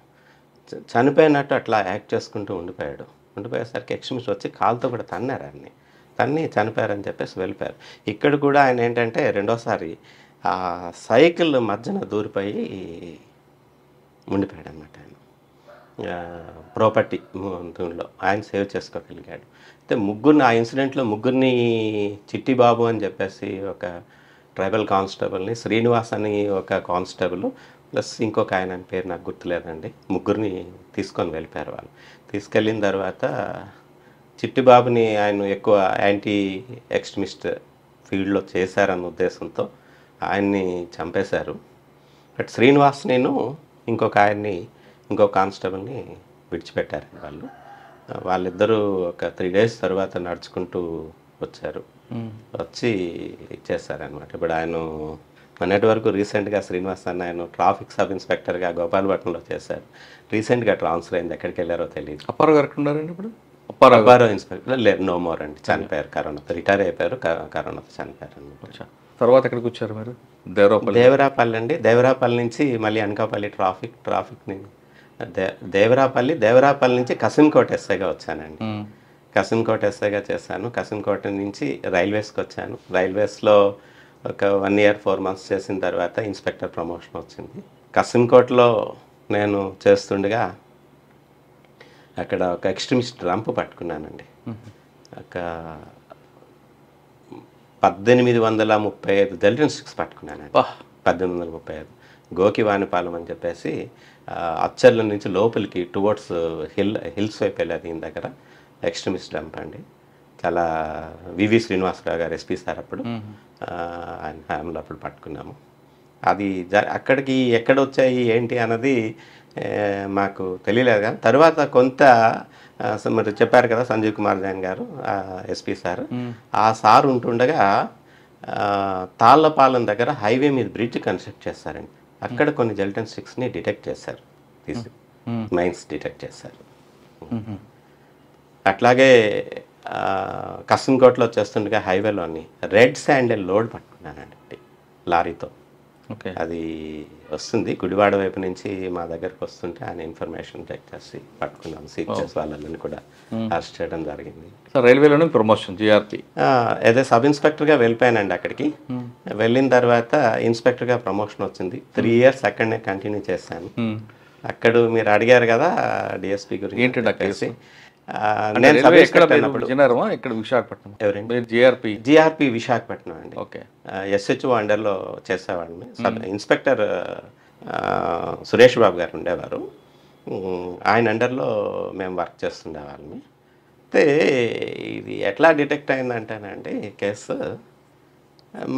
B: చనిపోయినట్టు అట్లా యాక్ట్ చేసుకుంటూ ఉండిపోయాడు. ఉండిపోయేసరికి ఎక్స్ట్రీమిస్ట్ వచ్చి కాలుతో కూడా తన్నారు ఆయన్ని. తన్ని చనిపోయారని చెప్పేసి వెళ్ళిపోయారు. ఇక్కడ కూడా ఆయన ఏంటంటే రెండోసారి ఆ సైకిల్ మధ్యన దూరిపోయి ఉండిపోయాడు అన్నమాట. ఆయన ప్రాపర్టీ దీనిలో ఆయన సేవ్ చేసుకోగలిగాడు. అయితే ఆ ఇన్సిడెంట్లో ముగ్గురిని చిట్టిబాబు అని చెప్పేసి ఒక ట్రైబల్ కానిస్టేబుల్ని, శ్రీనివాస్ అని ఒక కానిస్టేబుల్ ప్లస్ ఇంకొక ఆయన పేరు నాకు గుర్తులేదండి, ముగ్గురిని తీసుకొని వెళ్ళిపోయారు. వాళ్ళు తీసుకెళ్ళిన తర్వాత చిట్టిబాబుని ఆయన ఎక్కువ యాంటీ ఎక్స్ట్రీమిస్ట్ ఫీల్డ్లో చేశారన్న ఉద్దేశంతో ఆయన్ని చంపేశారు. బట్ శ్రీనివాస్ నేను ఇంకొక కానిస్టేబుల్ని విడిచిపెట్టారండి వాళ్ళు. వాళ్ళిద్దరూ ఒక 3 days తర్వాత నడుచుకుంటూ వచ్చారు. వచ్చి ఇచ్చేసారనమాట. ఇప్పుడు ఆయన మొన్నటి వరకు రీసెంట్గా శ్రీనివాస్ అన్న ఆయన ట్రాఫిక్ సబ్ ఇన్స్పెక్టర్గా గోపాలపట్నంలో చేశారు. రీసెంట్గా ట్రాన్స్ఫర్ అయింది, ఎక్కడికి వెళ్ళారో తెలియదు.
A: అప్పారావు గారు ఉన్నారండి ఇప్పుడు?
B: అప్పారావు ఇన్స్పెక్టర్ లేదు, నో మోర్ అండి, చనిపోయారు కరోనాతో. రిటైర్ అయిపోయారు, కరోనాతో చనిపోయారు అనమాట.
A: తర్వాత ఎక్కడికి వచ్చారు మీరు?
B: దేవరాపల్లి అండి. దేవరాపల్లి నుంచి మళ్ళీ అనకాపల్లి ట్రాఫిక్ని దేవరాపల్లి నుంచి కసింకోట ఎస్ఐగా వచ్చానండి. కసింకోట ఎస్ఐగా చేశాను. కసింకోట నుంచి రైల్వేస్కి వచ్చాను. రైల్వేస్లో ఒక 1 year 4 months చేసిన తర్వాత ఇన్స్పెక్టర్ ప్రమోషన్ వచ్చింది. కసింకోటలో నేను చేస్తుండగా అక్కడ ఒక ఎక్స్ట్రీమిస్ట్ రంపు పట్టుకున్నానండి. ఒక 1835 దళిత స్టిక్స్ పట్టుకున్నానండి. 1835 గోకివానిపాలెం అని చెప్పేసి అచ్చర్ల నుంచి లోపలికి టువర్డ్స్ హిల్స్ వైపు వెళ్ళేది. దీని దగ్గర ఎక్స్ట్రీమిస్ట్ డంప్ అండి. చాలా వివి శ్రీనివాసరావు గారు ఎస్పీ సార్ అప్పుడు ఆయన హ్యామ్లో అప్పుడు పట్టుకున్నాము. అది అక్కడికి ఎక్కడ వచ్చాయి ఏంటి అన్నది మాకు తెలియలేదు. కానీ తర్వాత కొంత మీరు చెప్పారు కదా సంజీవ్ కుమార్ జైన్ గారు ఎస్పీ సార్, ఆ సార్ ఉంటుండగా తాళ్ళపాలెం దగ్గర హైవే మీద బ్రిడ్జ్ కన్స్ట్రక్ట్ చేస్తారండి. అక్కడ కొన్ని జెల్టన్ స్టిక్స్ని డిటెక్ట్ చేశారు, తీసి మైన్స్ డిటెక్ట్ చేశారు. అట్లాగే కసన్కోట్లో చేస్తుండగా హైవేలోని రెడ్ శాండల్ లోడ్ పట్టుకున్నానండి లారీతో. అది వస్తుంది గుడివాడ వైపు నుంచి మా దగ్గరకు వస్తుంటే ఆయన ఇన్ఫర్మేషన్ చెక్ చేసి పట్టుకున్నాం. సీజ్ చేసి వాళ్ళని కూడా అరెస్ట్ చేయడం జరిగింది.
A: రైల్వేలోనే ప్రమోషన్ జిఆర్పి
B: అదే సబ్ ఇన్స్పెక్టర్గా వెళ్ళిపోయానండి. అక్కడికి వెళ్ళిన తర్వాత ఇన్స్పెక్టర్గా ప్రమోషన్ వచ్చింది. 3 years అక్కడనే కంటిన్యూ చేశాను. అక్కడ మీరు అడిగారు కదా డిఎస్పీ గురించి ఏంటి, నేను సబ్ ఇన్స్పెక్టర్
A: విశాఖపట్నం.
B: ఎవరండి? జిఆర్పి విశాఖపట్నం అండి.
A: ఓకే.
B: SHO అండర్లో చేసేవాడిని. సబ్ ఇన్స్పెక్టర్ సురేష్ బాబు గారు ఉండేవారు, ఆయన అండర్లో మేము వర్క్ చేస్తుండేవాళ్ళని. అయితే ఇది ఎట్లా డిటెక్ట్ అయిందంటేనండి కేసు,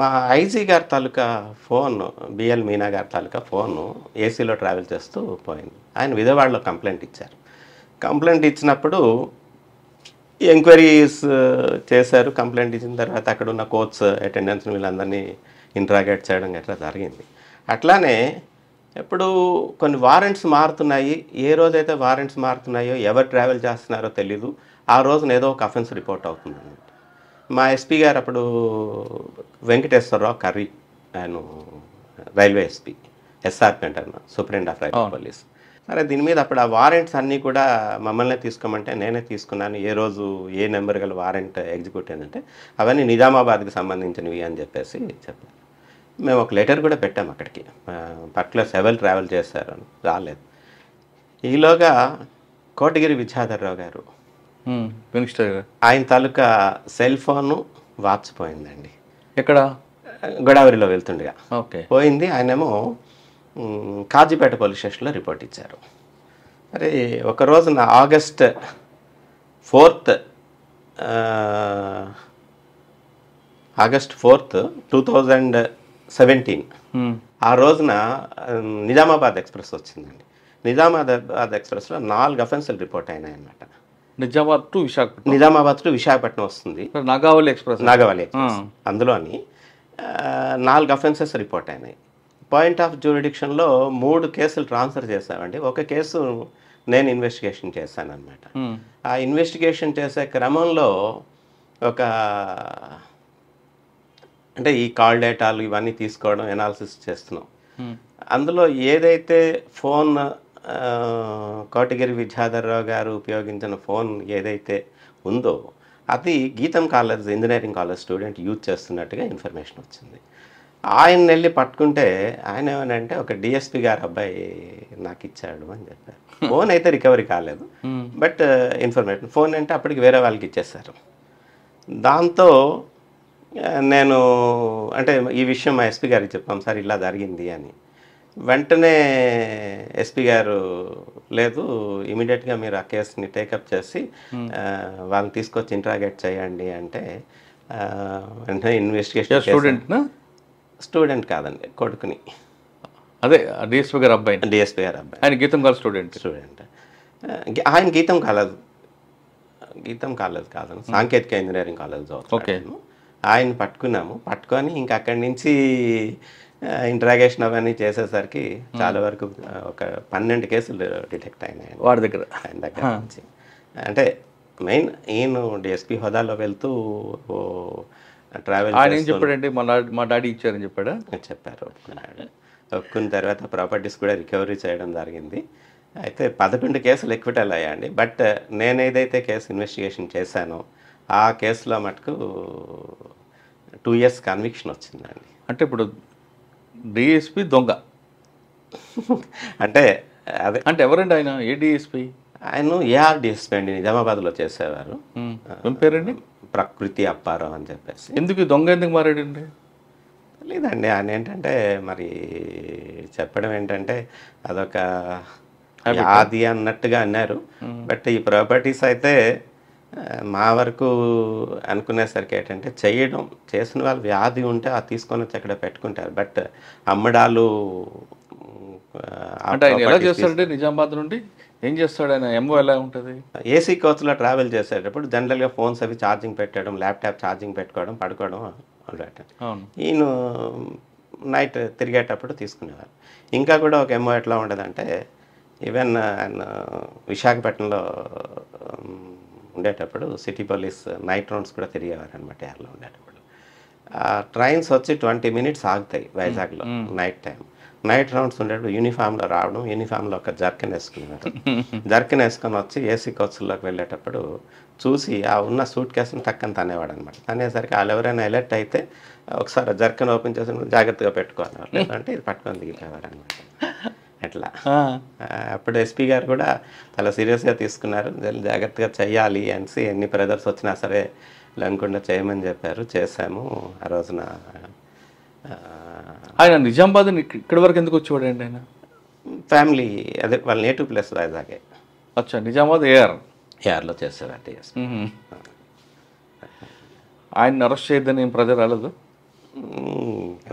B: మా ఐజీ గారి తాలూకా ఫోన్, బిఎల్ మీనా గారి తాలూకా ఫోను ఏసీలో ట్రావెల్ చేస్తూ పోయింది. ఆయన విజయవాడలో కంప్లైంట్ ఇచ్చారు. కంప్లైంట్ ఇచ్చినప్పుడు ఎంక్వైరీస్ చేశారు. కంప్లైంట్ ఇచ్చిన తర్వాత అక్కడ ఉన్న కోచ్ అటెండెన్స్ వీళ్ళందరినీ ఇంట్రాగేట్ చేయడం గట్రా జరిగింది. అట్లానే ఇప్పుడు కొన్ని వారెంట్స్ మారుతున్నాయి. ఏ రోజైతే వారెంట్స్ మారుతున్నాయో ఎవరు ట్రావెల్ చేస్తున్నారో తెలీదు. ఆ రోజున ఏదో ఒక అఫెన్స్ రిపోర్ట్ అవుతుంది అన్నమాట. మా ఎస్పీ గారు అప్పుడు వెంకటేశ్వరరావు కర్రీ, ఆయన రైల్వే ఎస్పీ, SRP అంటారు, సూపరింటెండెంట్ ఆఫ్ రైల్వే పోలీస్. సరే దీని మీద అప్పుడు ఆ వారెంట్స్ అన్నీ కూడా మమ్మల్ని తీసుకోమంటే నేనే తీసుకున్నాను. ఏ రోజు ఏ నెంబర్ గల వారెంట్ ఎగ్జిక్యూట్ అయిందంటే అవన్నీ నిజామాబాద్కి సంబంధించినవి అని చెప్పేసి చెప్పారు. మేము ఒక లెటర్ కూడా పెట్టాము అక్కడికి, పర్టికులర్స్ ఎవరు ట్రావెల్ చేశారు అని. రాలేదు. ఈలోగా కోటగిరి విద్యాధర్రావు గారు, ఆయన తాలూకా సెల్ ఫోను వాచిపోయిందండి.
A: ఎక్కడ?
B: గోదావరిలో వెళ్తుండగా
A: ఓకే.
B: పోయింది. ఆయనేమో కాజీపేట పోలీస్ స్టేషన్లో రిపోర్ట్ ఇచ్చారు. మరి ఒక రోజున ఆగస్ట్ 4th, ఆగస్ట్ 4th 2017 ఆ రోజున నిజామాబాద్ ఎక్స్ప్రెస్ వచ్చిందండి. నిజామాబాద్ ఎక్స్ప్రెస్లో 4 అఫెన్సులు రిపోర్ట్ అయినాయి అన్నమాట.
A: నిజామాబాద్ టు విశాఖపట్నం,
B: నిజామాబాద్ టు విశాఖపట్నం వస్తుంది,
A: నాగావళి ఎక్స్ప్రెస్.
B: నాగావళి ఎక్స్ప్రెస్. అందులోని 4 అఫెన్సెస్ రిపోర్ట్ అయినాయి. పాయింట్ ఆఫ్ జ్యూరిడిక్షన్లో 3 కేసులు ట్రాన్స్ఫర్ చేశామండి. ఒక కేసు నేను ఇన్వెస్టిగేషన్ చేశాను అనమాట. ఆ ఇన్వెస్టిగేషన్ చేసే క్రమంలో ఒక అంటే ఈ కాల్ డేటాలు ఇవన్నీ తీసుకోవడం, ఎనాలిసిస్ చేస్తున్నాం. అందులో ఏదైతే ఫోన్ కోటగిరి విద్యాధర్రావు గారు ఉపయోగించిన ఫోన్ ఏదైతే ఉందో అది గీతం college, engineering college student use చేస్తున్నట్టుగా ఇన్ఫర్మేషన్ వచ్చింది. ఆయన వెళ్ళి పట్టుకుంటే ఆయన ఏమనంటే ఒక డిఎస్పి గారు అబ్బాయి నాకు ఇచ్చాడు అని చెప్పారు. ఫోన్ అయితే రికవరీ కాలేదు, బట్ ఇన్ఫర్మేషన్ ఫోన్ అంటే అప్పటికి వేరే వాళ్ళకి ఇచ్చేస్తారు. దాంతో నేను అంటే ఈ విషయం మా ఎస్పీ గారికి చెప్పాం, సార్ ఇలా జరిగింది అని. వెంటనే ఎస్పీ గారు లేదు, ఇమీడియట్గా మీరు ఆ కేసుని టేకప్ చేసి వాళ్ళని తీసుకొచ్చి ఇంట్రాగేట్ చేయండి అంటే వెంటనే ఇన్వెస్టిగేషన్. స్టూడెంట్ కాదండి, కొడుకుని.
A: అదే డిఎస్పీ గారు అబ్బాయి.
B: డిఎస్పీ గారు అబ్బాయి.
A: ఆయన గీతం కాలేజ్ స్టూడెంట్.
B: ఆయన గీతం కాలేజ్ కాదండి, సాంకేతిక ఇంజనీరింగ్ కాలేజ్ చదువుతాడు. ఆయన పట్టుకొని ఇంకా అక్కడి నుంచి ఇంట్రాగేషన్ అవన్నీ చేసేసరికి చాలా వరకు ఒక 12 కేసులు డిటెక్ట్ అయినాయి
A: వాడి దగ్గర,
B: ఆయన దగ్గర నుంచి. అంటే మెయిన్ ఈయన డిఎస్పీ హోదాలో వెళ్తూ ట్రావెల్
A: చెప్పాడండి, మా డాడీ ఇచ్చారని చెప్పాడా?
B: చెప్పారు, ఒప్పుకున్న తర్వాత ప్రాపర్టీస్ కూడా రికవరీ చేయడం జరిగింది. అయితే 11 కేసులు ఎక్విటల్ అయ్యాయండి. బట్ నేను ఏదైతే కేసు ఇన్వెస్టిగేషన్ చేశానో ఆ కేసులో మటుకు 2 years కన్విక్షన్ వచ్చిందండి.
A: అంటే ఇప్పుడు డిఎస్పి దొంగ
B: అంటే అదే
A: అంటే ఎవరండి ఆయన? ఏ డిఎస్పి?
B: ఆయన ఏఆర్ డిఎస్పి అండి, నిజామాబాద్లో చేసేవారు.
A: పేరండి
B: ప్రకృతి అప్పారావు అని చెప్పేసి.
A: ఎందుకు దొంగ ఎందుకు మారాడండి?
B: లేదండి, ఆయన ఏంటంటే మరి చెప్పడం ఏంటంటే అదొక వ్యాధి అన్నట్టుగా అన్నారు. బట్ ఈ ప్రాపర్టీస్ అయితే మా వరకు అనుకునేసరికి ఏంటంటే చేసిన వాళ్ళు వ్యాధి ఉంటే అది తీసుకొని వచ్చి అక్కడ పెట్టుకుంటారు. బట్ అమ్మడాలు
A: అంటే ఆయన ఎలా చేస్తాడంటే నిజామాబాద్ నుండి ఏం చేస్తాడు ఆయన? ఎంఓ ఎలా ఉంటుంది?
B: ఏసీ కోచ్లో ట్రావెల్ చేసేటప్పుడు జనరల్గా ఫోన్స్ అవి ఛార్జింగ్ పెట్టడం, ల్యాప్టాప్ ఛార్జింగ్ పెట్టుకోవడం, పడుకోవడం అలవాటు. ఈయన నైట్ తిరిగేటప్పుడు తీసుకునేవారు. ఇంకా కూడా ఒక ఎంఓ ఎట్లా ఉండదంటే ఈవెన్ ఆయన విశాఖపట్నంలో ఉండేటప్పుడు సిటీ పోలీస్ నైట్ రౌండ్స్ కూడా తిరిగేవారు అనమాట. యార్లో ఉండేటప్పుడు ట్రైన్స్ వచ్చి 20 minutes ఆగుతాయి వైజాగ్లో నైట్ టైం. నైట్ రౌండ్స్ ఉండేటప్పుడు యూనిఫామ్లో రావడం, యూనిఫామ్లో ఒక జర్కిన్ వేసుకునేవారు. జర్కిన్ వేసుకొని వచ్చి ఏసీ కోచ్ల్లోకి వెళ్ళేటప్పుడు చూసి ఆ ఉన్న సూట్ కేసుని టక్కని తనేవాడు అనమాట. తనేసరికి వాళ్ళు ఎవరైనా అలర్ట్ అయితే ఒకసారి జర్కిన్ ఓపెన్ చేసి జాగ్రత్తగా పెట్టుకోవాలి, లేదంటే ఇది పట్టుకొని దిగిపోయేవారు అనమాట. అట్లా అప్పుడు ఎస్పీ గారు కూడా చాలా సీరియస్గా తీసుకున్నారు, జాగ్రత్తగా చెయ్యాలి అనేసి ఎన్ని బ్రదర్స్ వచ్చినా సరే లేకుండా చేయమని చెప్పారు. చేశాము. ఆ రోజున
A: ఆయన నిజామాబాద్ ఇక్కడి వరకు ఎందుకు వచ్చేవాడండి? ఆయన
B: ఫ్యామిలీ అదే వాళ్ళ నేటివ్ ప్లేస్ వైజాగే.
A: అచ్చా, నిజామాబాద్
B: ఏఆర్లో చేశారంటే.
A: ఆయన అరెస్ట్ చేయొద్దని ఏం ప్రజలు రాలేదు?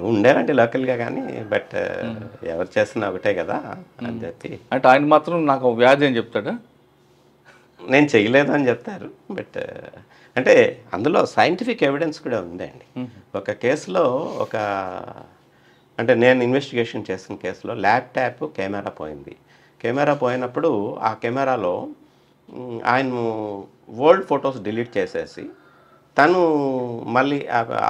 B: ఉండేవండి లోకల్గా, కానీ బట్ ఎవరు చేస్తున్నా ఒకటే కదా అని చెప్పి.
A: అంటే ఆయన మాత్రం నాకు వ్యాధి అని చెప్తాడా?
B: నేను చేయలేదు అని చెప్తారు. బట్ అంటే అందులో సైంటిఫిక్ ఎవిడెన్స్ కూడా ఉందండి. ఒక కేసులో అంటే నేను ఇన్వెస్టిగేషన్ చేసిన కేసులో ల్యాప్టాప్ కెమెరా పోయింది. కెమెరా పోయినప్పుడు ఆ కెమెరాలో ఆయన ఓల్డ్ ఫొటోస్ డిలీట్ చేసేసి తను మళ్ళీ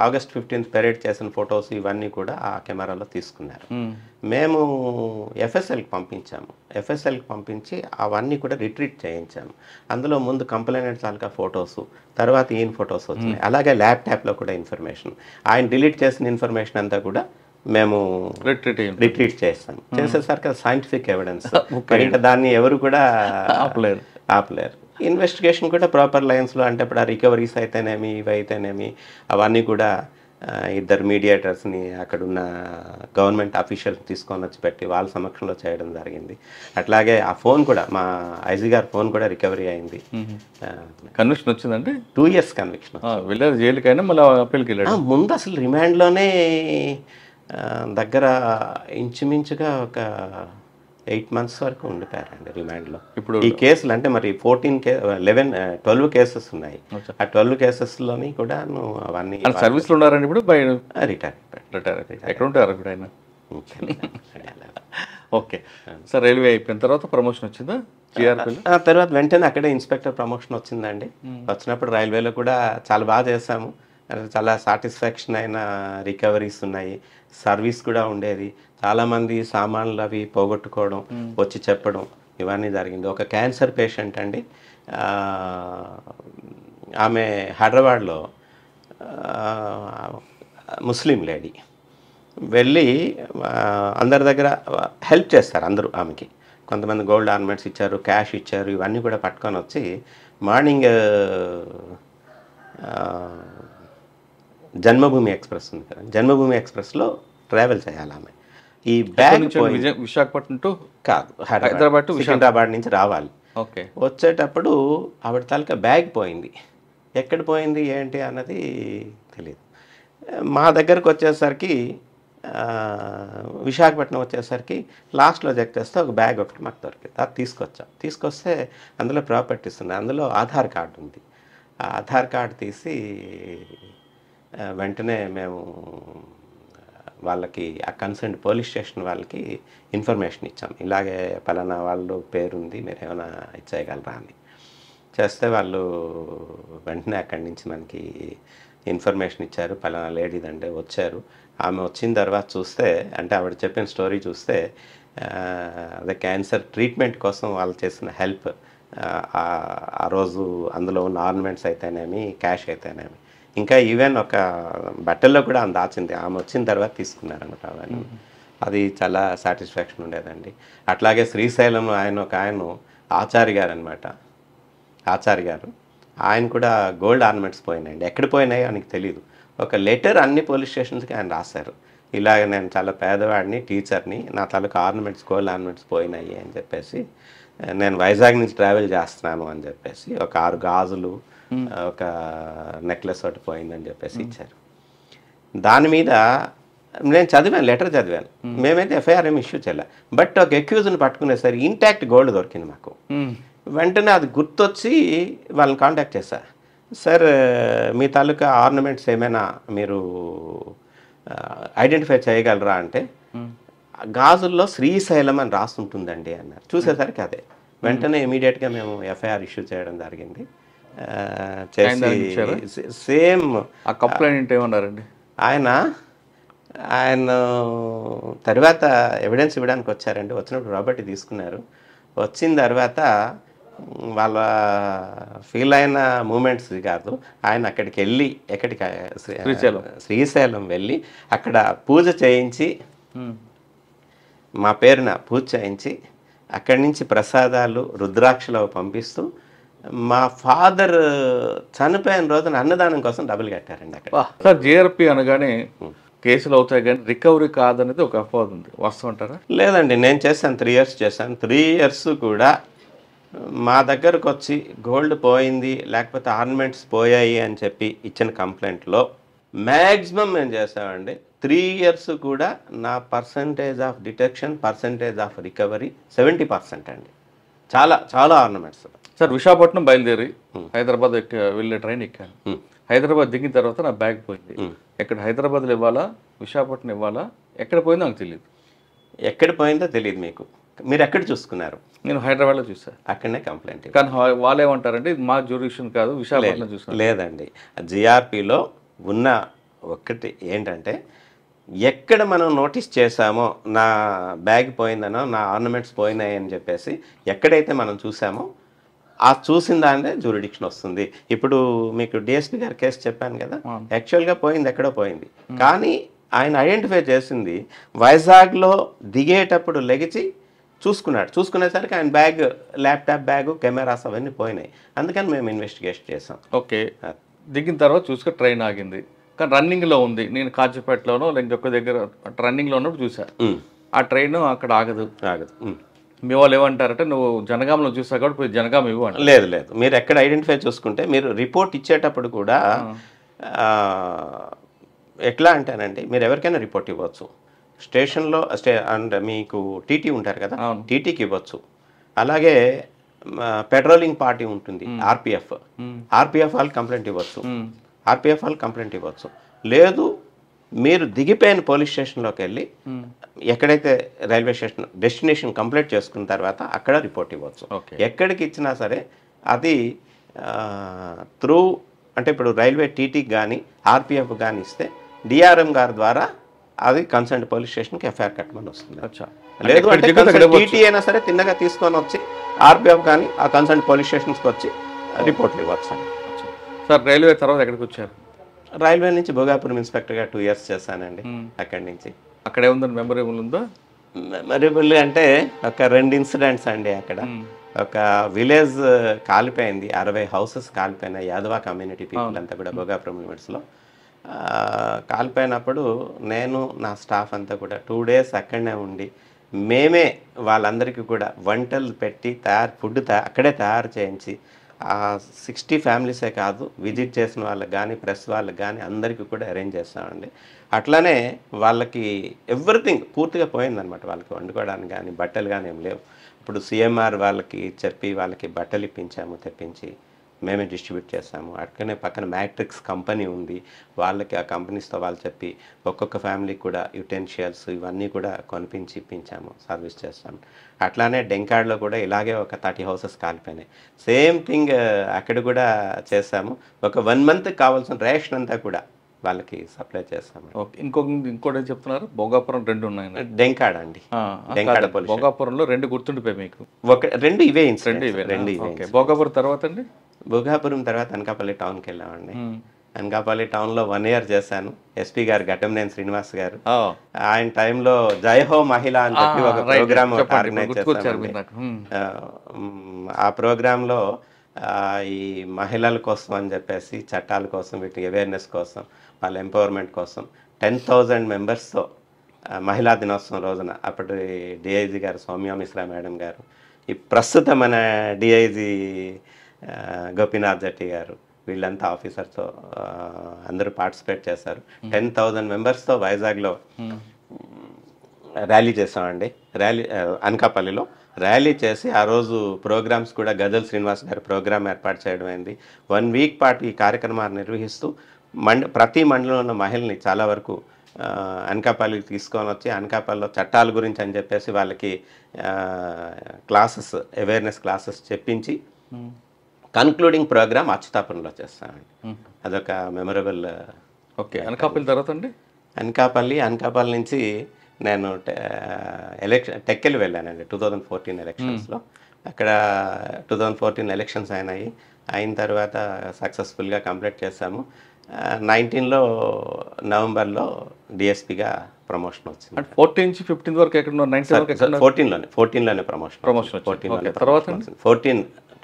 B: ఆగస్ట్ 15th పెరేడ్ చేసిన ఫొటోస్ ఇవన్నీ కూడా ఆ కెమెరాలో తీసుకున్నారు. మేము ఎఫ్ఎస్ఎల్కి పంపించాము. ఎఫ్ఎస్ఎల్కి పంపించి అవన్నీ కూడా రిట్రీట్ చేయించాము. అందులో ముందు కంప్లైంట్ తాలూకా ఫొటోస్, తర్వాత ఈయన ఫొటోస్ వచ్చినాయి. అలాగే ల్యాప్టాప్లో కూడా ఇన్ఫర్మేషన్, ఆయన డిలీట్ చేసిన ఇన్ఫర్మేషన్ అంతా కూడా మేము రిట్రీట్ చేస్తాం. చేసేసరికి సైంటిఫిక్ ఎవిడెన్స్, ఇంకా దాన్ని ఎవరు కూడా ఆపలేరు. ఇన్వెస్టిగేషన్ కూడా ప్రాపర్ లైన్స్లో, అంటే ఇప్పుడు ఆ రికవరీస్ అయితేనేమి ఇవి అయితేనేమి అవన్నీ కూడా ఇద్దరు మీడియేటర్స్ని అక్కడున్న గవర్నమెంట్ అఫీషియల్స్ తీసుకొని వచ్చి పెట్టి వాళ్ళ సమక్షంలో చేయడం జరిగింది. అట్లాగే ఆ ఫోన్ కూడా మా ఐజీ గారి ఫోన్ కూడా రికవరీ అయింది.
A: కన్విక్షన్ వచ్చిందంటే
B: 2 years కన్విక్షన్.
A: వెళ్ళారు జైలుకైనా మళ్ళీ అప్పీల్కి వెళ్ళాడు.
B: ముందు అసలు రిమాండ్లోనే దగ్గర ఇంచుమించుగా ఒక 8 months వరకు ఉండిపోయారండి రిమాండ్లో.
A: ఇప్పుడు
B: ఈ కేసులు అంటే మరి 12 కేసెస్ ఉన్నాయి. ఆ 12 కేసెస్లోని కూడా అవన్నీ
A: సర్వీస్లో ఉన్నారండి ఇప్పుడు
B: రిటైర్.
A: ఎక్కడ ఉంటారు ఇప్పుడు ఆయన? ఓకే సార్, రైల్వే అయిపోయిన తర్వాత ప్రమోషన్ వచ్చిందా జిఆర్పీలో?
B: తర్వాత వెంటనే అక్కడే ఇన్స్పెక్టర్ ప్రమోషన్ వచ్చిందండి. వచ్చినప్పుడు రైల్వేలో కూడా చాలా బాగా చేశాము. చాలా సాటిస్ఫాక్షన్ అయిన రికవరీస్ ఉన్నాయి. సర్వీస్ కూడా ఉండేది. చాలామంది సామాన్లు అవి పోగొట్టుకోవడం, వచ్చి చెప్పడం ఇవన్నీ జరిగింది. ఒక క్యాన్సర్ పేషెంట్ అండి, ఆమె హైదరాబాద్లో ముస్లిం లేడీ వెళ్ళి అందరి దగ్గర హెల్ప్ చేస్తారు అందరూ ఆమెకి. కొంతమంది గోల్డ్ ఆర్నమెంట్స్ ఇచ్చారు, క్యాష్ ఇచ్చారు, ఇవన్నీ కూడా పట్టుకొని వచ్చి మార్నింగ్ జన్మభూమి ఎక్స్ప్రెస్ ఉంది కదా, జన్మభూమి ఎక్స్ప్రెస్లో ట్రావెల్ చేయాలి ఆమె. ఈ బ్యాగ్
A: విశాఖపట్నం టు
B: కాదు,
A: హైదరాబాద్ టు
B: సికింద్రాబాద్ నుంచి రావాలి.
A: ఓకే,
B: వచ్చేటప్పుడు ఆవిడ తాలూకా బ్యాగ్ పోయింది. ఎక్కడ పోయింది ఏంటి అన్నది తెలియదు. మా దగ్గరకు వచ్చేసరికి విశాఖపట్నం వచ్చేసరికి లాస్ట్లో చెక్ చేస్తే ఒక బ్యాగ్ ఒకటి మాకు దొరికింది. అది తీసుకొస్తే అందులో ప్రాపర్టీస్ ఉన్నాయి, అందులో ఆధార్ కార్డు ఉంది. ఆ ఆధార్ కార్డు తీసి వెంటనే మేము వాళ్ళకి ఆ కన్సర్న్ పోలీస్ స్టేషన్ వాళ్ళకి ఇన్ఫర్మేషన్ ఇచ్చాం. ఇలాగే పలానా వాళ్ళు పేరుంది, మీరు ఏమైనా ఇచ్చేయగలరా అని చేస్తే వాళ్ళు వెంటనే అక్కడి నుంచి మనకి ఇన్ఫర్మేషన్ ఇచ్చారు. పలానా లేడీదంటే వచ్చారు. ఆమె వచ్చిన తర్వాత చూస్తే, అంటే ఆవిడ చెప్పిన స్టోరీ చూస్తే, అదే క్యాన్సర్ ట్రీట్మెంట్ కోసం వాళ్ళు చేసిన హెల్ప్, ఆ రోజు అందులో ఉన్న ఆర్నమెంట్స్ అయితేనేమి, క్యాష్ అయితేనేమి, ఇంకా ఈవెన్ ఒక బట్టల్లో కూడా ఆమె దాచింది. ఆమె వచ్చిన తర్వాత తీసుకున్నారన్నమాట అవన్నీ. అది చాలా సాటిస్ఫాక్షన్ ఉండేదండి. అట్లాగే శ్రీశైలం ఆయన ఆచార్య గారు అనమాట, ఆచార్య గారు, ఆయన కూడా గోల్డ్ ఆర్నమెంట్స్ పోయినాయండి. ఎక్కడ పోయినాయో ఆయనకి తెలియదు. ఒక లెటర్ అన్ని పోలీస్ స్టేషన్స్కి ఆయన రాశారు. ఇలాగ నేను చాలా పేదవాడిని, టీచర్ని, నా తాలూకు ఆర్నమెంట్స్, గోల్డ్ ఆర్నమెంట్స్ పోయినాయి అని చెప్పేసి, నేను వైజాగ్ నుంచి ట్రావెల్ చేస్తున్నాను అని చెప్పేసి ఒక 6 గాజులు, ఒక నెక్లెస్ ఒకటి పోయిందని చెప్పేసి ఇచ్చారు. దాని మీద నేను చదివాను, లెటర్ చదివాను. మేమైతే ఎఫ్ఐఆర్ ఏమి ఇష్యూ చేయలే. బట్ ఒక అక్యూజ్ని పట్టుకునేసరి ఇంటాక్ట్ గోల్డ్ దొరికింది మాకు. వెంటనే అది గుర్తొచ్చి వాళ్ళని కాంటాక్ట్ చేశా. సార్, మీ తాలూకా ఆర్నమెంట్స్ ఏమైనా మీరు ఐడెంటిఫై చేయగలరా అంటే, గాజుల్లో శ్రీశైలం అని రాస్తుంటుందండి అన్నారు. చూసేసరికి అదే. వెంటనే ఇమీడియట్గా మేము ఎఫ్ఐఆర్ ఇష్యూ చేయడం జరిగింది. చేసి సేమ్
A: ఆ కంప్లైంట్ ఏమన్నారండి
B: ఆయన తర్వాత ఎవిడెన్స్ ఇవ్వడానికి వచ్చారండి. వచ్చినప్పుడు ప్రాపర్టీ తీసుకున్నారు. వచ్చిన తర్వాత వాళ్ళ ఫీల్ అయిన మూమెంట్స్ కాదు, ఆయన అక్కడికి వెళ్ళి, శ్రీశైలం వెళ్ళి అక్కడ పూజ చేయించి, మా పేరున పూజ చేయించి, అక్కడి నుంచి ప్రసాదాలు రుద్రాక్షలు పంపిస్తూ, మా ఫాదర్ చనిపోయిన రోజున అన్నదానం కోసం డబ్బులు కట్టారండి అక్కడ.
A: సార్, జిఆర్పి అనగానే కేసులు అవుతాయి కానీ రికవరీ కాదనేది ఒక అపోహ ఉంది, వాస్తవం అంటారా?
B: లేదండి, నేను చేశాను, 3 years చేశాను. 3 years కూడా మా దగ్గరకు వచ్చి గోల్డ్ పోయింది, లేకపోతే ఆర్నమెంట్స్ పోయాయి అని చెప్పి ఇచ్చిన కంప్లైంట్లో మ్యాక్సిమం మేము చేసామండి. 3 years కూడా నా percentage of detection, percentage of recovery 70% అండి. చాలా చాలా ఆర్నమెంట్స్.
A: సార్, విశాఖపట్నం బయలుదేరి హైదరాబాద్ వెళ్ళే ట్రైన్ ఎక్కాను. హైదరాబాద్ దిగిన తర్వాత నా బ్యాగ్ పోయింది. ఎక్కడ హైదరాబాద్లో ఇవ్వాలా, విశాఖపట్నం ఇవ్వాలా, ఎక్కడ పోయిందో నాకు తెలియదు.
B: ఎక్కడ పోయిందో తెలియదు మీకు? మీరు ఎక్కడ చూసుకున్నారు?
A: నేను హైదరాబాద్లో చూసాను.
B: అక్కడనే కంప్లైంట్.
A: కానీ వాళ్ళు ఏమంటారంటే ఇది మా జ్యూరిడిక్షన్ కాదు, విశాఖపట్నం చూసాను.
B: లేదండి, జిఆర్పిలో ఉన్న ఒకటి ఏంటంటే, ఎక్కడ మనం నోటీస్ చేసామో నా బ్యాగ్ పోయిందనో, నా ఆర్నమెంట్స్ పోయినాయి అని చెప్పేసి ఎక్కడైతే మనం చూసామో ఆ చూసిన దానిదే జ్యూరిడిక్షన్ వస్తుంది. ఇప్పుడు మీకు డిఎస్పీ గారి కేసు చెప్పాను కదా, యాక్చువల్గా పోయింది ఎక్కడో పోయింది, కానీ ఆయన ఐడెంటిఫై చేసింది వైజాగ్లో దిగేటప్పుడు లెగిచి చూసుకునేసరికి ఆయన బ్యాగ్, ల్యాప్టాప్ బ్యాగు, కెమెరాస్ అవన్నీ పోయినాయి. అందుకని మేము ఇన్వెస్టిగేషన్ చేసాం.
A: ఓకే, దిగిన తర్వాత చూసుకుని ట్రైన్ ఆగింది. కానీ రన్నింగ్లో ఉంది. నేను కాజీపేటలోనో ఇంకొక దగ్గర రన్నింగ్లో ఉన్నప్పుడు చూసా. ఆ ట్రైన్ అక్కడ ఆగదు. మీ వాళ్ళు ఏమంటారంటే నువ్వు జనగాంలో చూసా కాబట్టి పోయి జనగాం ఇవ్వు అంట.
B: లేదు లేదు, మీరు ఎక్కడ ఐడెంటిఫై చూసుకుంటే మీరు రిపోర్ట్ ఇచ్చేటప్పుడు కూడా ఎట్లా అంటేనండి, మీరు ఎవరికైనా రిపోర్ట్ ఇవ్వచ్చు. స్టేషన్లో అండ్ మీకు టీటీ ఉంటారు కదా, టీటీకి ఇవ్వచ్చు. అలాగే పెట్రోలింగ్ పార్టీ ఉంటుంది, ఆర్పిఎఫ్ వాళ్ళు కంప్లైంట్ ఇవ్వచ్చు. లేదు, మీరు దిగిపోయిన పోలీస్ స్టేషన్లోకి వెళ్ళి ఎక్కడైతే రైల్వే స్టేషన్ డెస్టినేషన్ కంప్లీట్ చేసుకున్న తర్వాత అక్కడ రిపోర్ట్ ఇవ్వచ్చు. ఎక్కడికి ఇచ్చినా సరే అది త్రూ అంటే ఇప్పుడు రైల్వే టీటీకి కానీ ఆర్పిఎఫ్ కానీ ఇస్తే డిఆర్ఎం గారి ద్వారా అది కన్సర్న్ పోలీస్ స్టేషన్కి ఎఫ్ఐఆర్ కట్టమని వస్తుంది. లేదు అంటే టీటీ అయినా సరే తిన్నగా తీసుకొని వచ్చి ఆర్పిఎఫ్ కానీ ఆ కన్సర్న్ పోలీస్ స్టేషన్స్కి వచ్చి రిపోర్ట్లు ఇవ్వచ్చు అండి.
A: సార్ రైల్వే తర్వాత ఎక్కడికి వచ్చారు?
B: రైల్వే నుంచి భోగాపురం ఇన్స్పెక్టర్గా 2 years చేశానండి. అక్కడి నుంచి
A: అక్కడే ఉందని మెమొరబుల్ ఉందా?
B: మెమొరబుల్ అంటే ఒక 2 ఇన్సిడెంట్స్ అండి. అక్కడ ఒక విలేజ్ కాలిపోయింది, 60 houses కాలిపోయినాయి. యాదవ కమ్యూనిటీ పీపుల్ అంతా కూడా భోగాపురం లిమిట్స్లో కాలిపోయినప్పుడు నేను నా స్టాఫ్ అంతా కూడా 2 days అక్కడనే ఉండి మేమే వాళ్ళందరికీ కూడా వంటలు పెట్టి ఫుడ్ అక్కడే తయారు చేయించి 60 ఫ్యామిలీసే కాదు, విజిట్ చేసిన వాళ్ళకి కానీ ప్రెస్ వాళ్ళకి కానీ అందరికీ కూడా అరేంజ్ చేస్తామండి. అట్లానే వాళ్ళకి ఎవ్రీథింగ్ పూర్తిగా పోయిందనమాట. వాళ్ళకి వండుకోవడానికి కానీ బట్టలు కానీ ఏం లేవు. ఇప్పుడు సిఎంఆర్ వాళ్ళకి చెప్పి వాళ్ళకి బట్టలు ఇప్పించాము, తెప్పించి మేమే డిస్ట్రిబ్యూట్ చేస్తాము. అట్లనే పక్కన మ్యాట్రిక్స్ కంపెనీ ఉంది, వాళ్ళకి ఆ కంపెనీస్తో వాళ్ళు చెప్పి ఒక్కొక్క ఫ్యామిలీకి కూడా యుటెన్షియల్స్ ఇవన్నీ కూడా కొనిపించి ఇప్పించాము, సర్వీస్ చేస్తాము. అట్లానే డెంకాడ్లో కూడా ఇలాగే ఒక 30 houses కాలిపోయినాయి. సేమ్ థింగ్ అక్కడ కూడా చేస్తాము. ఒక 1 month కావాల్సిన రేషన్ అంతా కూడా వాళ్ళకి సప్లై చేస్తాము.
A: ఓకే, ఇంకోటి చెప్తున్నారు, భోగాపురం 2 ఉన్నాయి.
B: డెంకాడ్ అండి, డెంకాడ్ పోలీస్.
A: భోగాపురంలో 2 గుర్తుండిపోయి మీకు?
B: 2 ఇవే ఇన్సిడెంట్స్.
A: భోగాపురం తర్వాత అండి?
B: భోగాపురం తర్వాత అనకాపల్లి టౌన్కి వెళ్ళామండి. అనకాపల్లి టౌన్లో 1 year చేశాను. ఎస్పీ గారు ఘటంనేని శ్రీనివాస్ గారు, ఆయన టైంలో జై హో మహిళ అని చెప్పి ఒక ప్రోగ్రామ్ ఆర్గనైజ్ చేశారు. ఆ ప్రోగ్రాంలో ఈ మహిళల కోసం అని చెప్పేసి చట్టాల కోసం, వీటి అవేర్నెస్ కోసం, వాళ్ళ ఎంపవర్మెంట్ కోసం 10,000 members మహిళా దినోత్సవం రోజున అప్పటి డిఐజీ గారు సౌమ్య మిశ్రా మేడం గారు, ఈ ప్రస్తుత మన డిఐజీ గోపీనాథ్ జట్టి గారు, వీళ్ళంతా ఆఫీసర్తో అందరూ పార్టిసిపేట్ చేశారు. 10,000 members వైజాగ్లో ర్యాలీ చేసామండి. అనకాపల్లిలో ర్యాలీ చేసి ఆ రోజు ప్రోగ్రామ్స్ కూడా గజల్ శ్రీనివాస్ గారి ప్రోగ్రామ్ ఏర్పాటు చేయడం అయింది. 1 week పాటు ఈ కార్యక్రమాన్ని నిర్వహిస్తూ ప్రతి మండలంలో ఉన్న మహిళల్ని చాలా వరకు అనకాపల్లికి తీసుకొని వచ్చి అనకాపల్లిలో చట్టాల గురించి అని చెప్పేసి వాళ్ళకి క్లాసెస్, అవేర్నెస్ క్లాసెస్ చెప్పించి కన్క్లూడింగ్ ప్రోగ్రామ్ అచ్యుతాపురంలో చేస్తామండి. అదొక మెమొరబుల్.
A: ఓకే, అనకాపల్లి తర్వాత అండి?
B: అనకాపల్లి నుంచి నేను టెక్కెల్ వెళ్ళానండి 2014 ఎలక్షన్స్లో. అక్కడ 2014 ఎలక్షన్స్ అయిన తర్వాత సక్సెస్ఫుల్గా కంప్లీట్ చేశాము. 19లో నవంబర్లో డిఎస్పీగా ప్రమోషన్ వచ్చింది.
A: 14 నుంచి 15 వరకు ఎక్కడ?
B: 14లోనే ప్రమోషన్.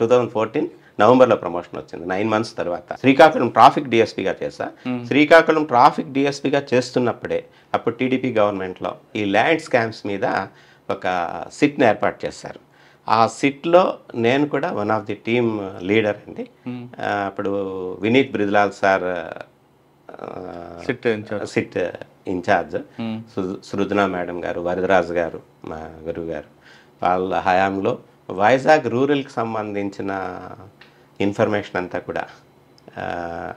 B: 2014 నవంబర్లో ప్రమోషన్ వచ్చింది. 9 months తర్వాత శ్రీకాకుళం ట్రాఫిక్ డిఎస్పీగా చేశా. శ్రీకాకుళం ట్రాఫిక్ డిఎస్పీగా చేస్తున్నప్పుడే అప్పుడు టీడీపీ గవర్నమెంట్లో ఈ ల్యాండ్ స్కామ్స్ మీద ఒక సిట్ని ఏర్పాటు చేశారు. ఆ సిట్లో నేను కూడా one of the team leader అండి. అప్పుడు Vineeth Brijlal sir SIT in charge, Srujana madam garu, Varadaraju గారు మా గురువు గారు, వాళ్ళ హయాంలో వైజాగ్ రూరల్కి సంబంధించిన ఇన్ఫర్మేషన్ అంతా కూడా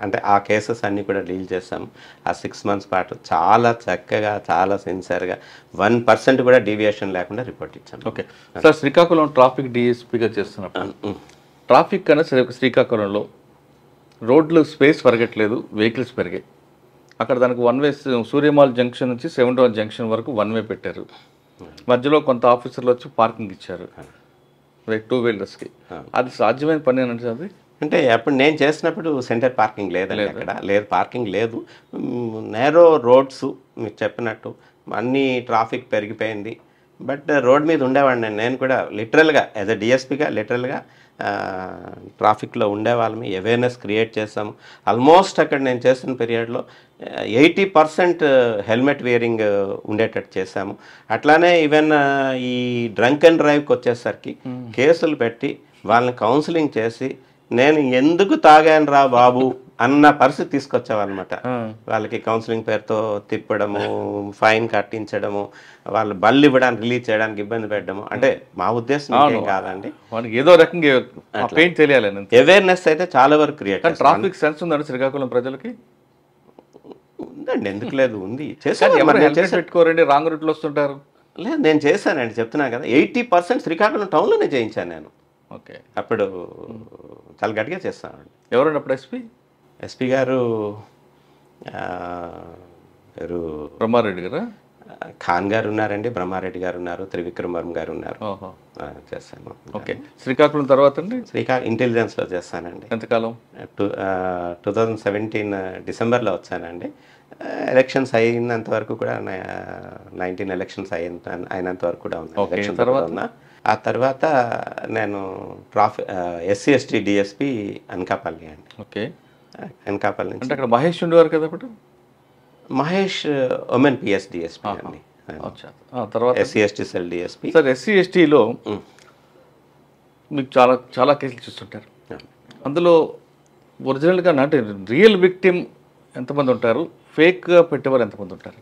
B: అంటే ఆ కేసెస్ అన్నీ కూడా డీల్ చేసాము. ఆ 6 months పాటు చాలా చక్కగా, చాలా సిన్సియర్గా 1% కూడా డీవియేషన్ లేకుండా రిపోర్ట్ ఇచ్చాము.
A: ఓకే సార్, శ్రీకాకుళం ట్రాఫిక్ డిఎస్పీగా చేస్తున్నప్పుడు ట్రాఫిక్ కన్నా శ్రీకాకుళంలో రోడ్లు స్పేస్ పెరగట్లేదు, వెహికల్స్ పెరిగాయి. అక్కడ దానికి 1 way, సూర్యమాల్ జంక్షన్ నుంచి 7th Road జంక్షన్ వరకు 1 way పెట్టారు. మధ్యలో కొంత ఆఫీసర్లు వచ్చి పార్కింగ్ ఇచ్చారు 2 wheelersకి. అది సాధ్యమైన పని అని అది?
B: అంటే అప్పుడు నేను చేసినప్పుడు సెంటర్ పార్కింగ్ లేదండి, అక్కడ లేదు, పార్కింగ్ లేదు. నేరో రోడ్స్ మీరు చెప్పినట్టు అన్నీ ట్రాఫిక్ పెరిగిపోయింది. బట్ రోడ్ మీద ఉండేవాడిని నేను కూడా లిటరల్గా యాజ్ అ డిఎస్పీగా లిటరల్గా ట్రాఫిక్లో ఉండేవాళ్ళమి, అవేర్నెస్ క్రియేట్ చేసాము. ఆల్మోస్ట్ అక్కడ నేను చేసిన పీరియడ్లో 80% హెల్మెట్ వేరింగ్ ఉండేటట్టు చేశాము. అట్లానే ఈవెన్ ఈ డ్రంక్ అండ్ డ్రైవ్కి వచ్చేసరికి కేసులు పెట్టి వాళ్ళని కౌన్సిలింగ్ చేసి నేను ఎందుకు తాగాను రా బాబు అన్న పరిస్థితి తీసుకొచ్చామన్నమాట. వాళ్ళకి కౌన్సిలింగ్ పేరుతో తిప్పడము, ఫైన్ కట్టించడము, వాళ్ళు బళ్ళు ఇవ్వడానికి రిలీజ్ చేయడానికి ఇబ్బంది పెట్టడము. అంటే మా ఉద్దేశం ఏం కాదండి,
A: ఏదో రకంగా పెయింట్ తెలియాలి.
B: అవేర్నెస్ అయితే చాలా వరకు క్రియేట్.
A: ట్రాఫిక్ సెన్స్ ఉందండి శ్రీకాకుళం ప్రజలకి?
B: ఉందండి, ఎందుకు లేదు, ఉంది.
A: పెట్టుకోరండి, రాంగ్ రూట్లో వస్తుంటారు.
B: లేదు, నేను చేశానండి, చెప్తున్నాను కదా. 80% శ్రీకాకుళం టౌన్లోనే చేయించాను నేను.
A: ఓకే,
B: అప్పుడు చాలా గట్టిగా చేస్తానండి.
A: ఎవరండి అప్పుడు ఎస్పీ గారు?
B: పేరు
A: బ్రహ్మారెడ్డి గారా?
B: ఖాన్ గారు ఉన్నారండి, బ్రహ్మారెడ్డి గారు ఉన్నారు, త్రివిక్రమ్ వర్మ గారు ఉన్నారు. చేస్తాను.
A: ఓకే, శ్రీకాకుళం తర్వాత అండి?
B: ఇంటెలిజెన్స్లో చేస్తానండి.
A: ఎంతకాలం?
B: 2017 డిసెంబర్లో వచ్చానండి. ఎలక్షన్స్ అయినంత వరకు కూడా 19 ఎలక్షన్స్ అయినంత వరకు కూడా ఉంది. ఆ తర్వాత నేను ఎస్సీ ఎస్టీ డిఎస్పీ అనకాపల్లి అండి.
A: ఓకే,
B: అనకాపల్లి నుంచి.
A: అంటే అక్కడ మహేష్ ఉండేవారు కదా అప్పుడు?
B: మహేష్ ఒమెన్ పిఎస్ డిఎస్పీ అండి.
A: తర్వాత
B: SC ST cell DSP.
A: Sir, SC ఎస్టీలో మీకు చాలా చాలా కేసులు చూస్తుంటారు. అందులో ఒరిజినల్గా అంటే రియల్ విక్టిమ్ ఎంతమంది ఉంటారు, ఫేక్గా పెట్టేవారు ఎంతమంది ఉంటారు?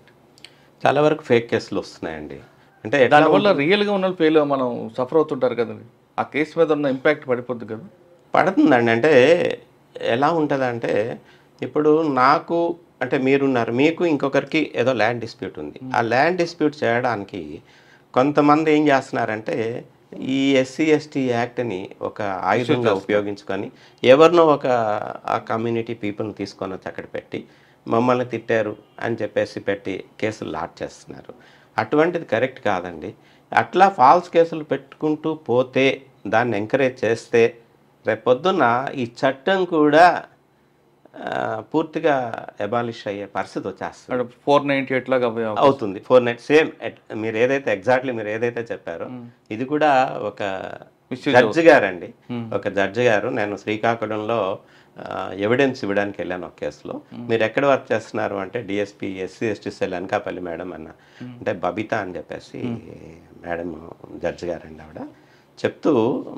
B: చాలా వరకు ఫేక్ కేసులు వస్తున్నాయండి. అంటే
A: దానివల్ల రియల్గా ఉన్న ఫెయిల్ మనం సఫర్ అవుతుంటారు కదండి. ఆ కేసు మీద ఉన్న ఇంపాక్ట్ పడిపోద్ది కదా?
B: పడుతుందండి. అంటే ఎలా ఉంటుందంటే, ఇప్పుడు నాకు అంటే మీరున్నారు, మీకు ఇంకొకరికి ఏదో ల్యాండ్ డిస్ప్యూట్ ఉంది. ఆ ల్యాండ్ డిస్ప్యూట్ చేయడానికి కొంతమంది ఏం చేస్తున్నారంటే, ఈ ఎస్సీ ఎస్టీ యాక్ట్ని ఒక ఆయుధంగా ఉపయోగించుకొని ఎవరినో ఒక ఆ కమ్యూనిటీ పీపుల్ని తీసుకొని వచ్చి అక్కడ పెట్టి మమ్మల్ని తిట్టారు అని చెప్పేసి పెట్టి కేసులు లాట్ చేస్తున్నారు. అటువంటిది కరెక్ట్ కాదండి. అట్లా ఫాల్స్ కేసులు పెట్టుకుంటూ పోతే, దాన్ని ఎంకరేజ్ చేస్తే రేపొద్దున ఈ చట్టం కూడా పూర్తిగా అబాలిష్ అయ్యే పరిస్థితి వచ్చేస్తుంది.
A: 498 లాగా
B: అవుతుంది. 498 సేమ్ మీరు ఏదైతే ఎగ్జాక్ట్లీ మీరు ఏదైతే చెప్పారో, ఇది కూడా ఒక జడ్జి గారండి, ఒక జడ్జి గారు. నేను శ్రీకాకుళంలో ఎవిడెన్స్ ఇవ్వడానికి వెళ్ళాను ఒక కేసులో. మీరు ఎక్కడ వర్క్ చేస్తున్నారు అంటే, DSP SC ST cell Anakapalli madam అన్న. అంటే బబిత అని చెప్పేసి మేడం జడ్జి గారండి ఆవిడ. చెప్తూ,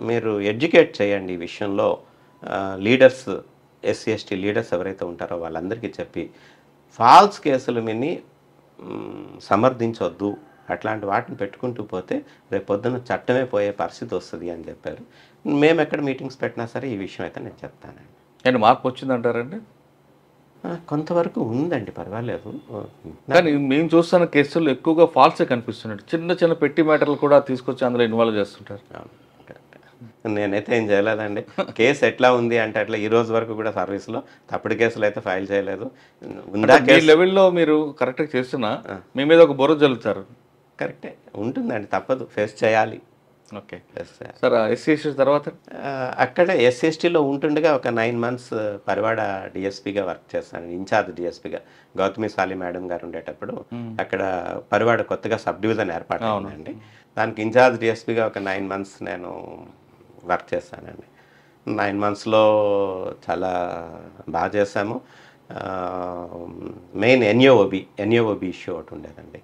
B: మీరు ఎడ్యుకేట్ చేయండి ఈ విషయంలో, లీడర్స్ ఎస్సీ ఎస్టీ లీడర్స్ ఎవరైతే ఉంటారో వాళ్ళందరికీ చెప్పి ఫాల్స్ కేసులు విని సమర్థించొద్దు, అట్లాంటి వాటిని పెట్టుకుంటూ పోతే రేపు పొద్దున్న చట్టమే పోయే పరిస్థితి వస్తుంది అని చెప్పారు. మేము ఎక్కడ మీటింగ్స్ పెట్టినా సరే ఈ విషయం అయితే నేను చెప్తానండి.
A: నేను మార్పు వచ్చిందంటారండి?
B: కొంతవరకు ఉందండి, పర్వాలేదు.
A: కానీ మేము చూస్తున్న కేసుల్లో ఎక్కువగా ఫాల్సే కనిపిస్తున్నాడు. చిన్న చిన్న పెట్టి మ్యాటర్లు కూడా తీసుకొచ్చి అందులో ఇన్వాల్వ్ చేస్తుంటారు.
B: నేనైతే ఏం చేయలేదండి. కేసు ఎట్లా ఉంది అంటే, అట్లా ఈ రోజు వరకు కూడా సర్వీస్లో తప్పుడు కేసులు అయితే ఫైల్ చేయలేదు.
A: ఈ లెవెల్లో మీరు కరెక్ట్గా చేస్తున్నా మీ మీద ఒక బొర జల్లుతారు.
B: కరెక్టే ఉంటుందండి, తప్పదు, ఫేస్ చేయాలి.
A: ఓకే సార్, ఎస్సీ ఎస్టీ తర్వాత
B: అక్కడే ఎస్సీ ఎస్టీలో ఉంటుండగా ఒక 9 months పరివాడ డిఎస్పీగా వర్క్ చేస్తాను, ఇన్ఛార్జ్ డిఎస్పీగా. గౌతమి సాలి మేడం గారు ఉండేటప్పుడు అక్కడ పరివాడ కొత్తగా సబ్ డివిజన్ ఏర్పాటు అయిందండి. దానికి ఇన్ఛార్జ్ డిఎస్పీగా ఒక 9 months నేను వర్క్ చేస్తానండి. 9 monthsలో చాలా బాగా చేశాము. మెయిన్ ఎన్ఏఓబి ఇష్యూ ఒకటి ఉండేదండి,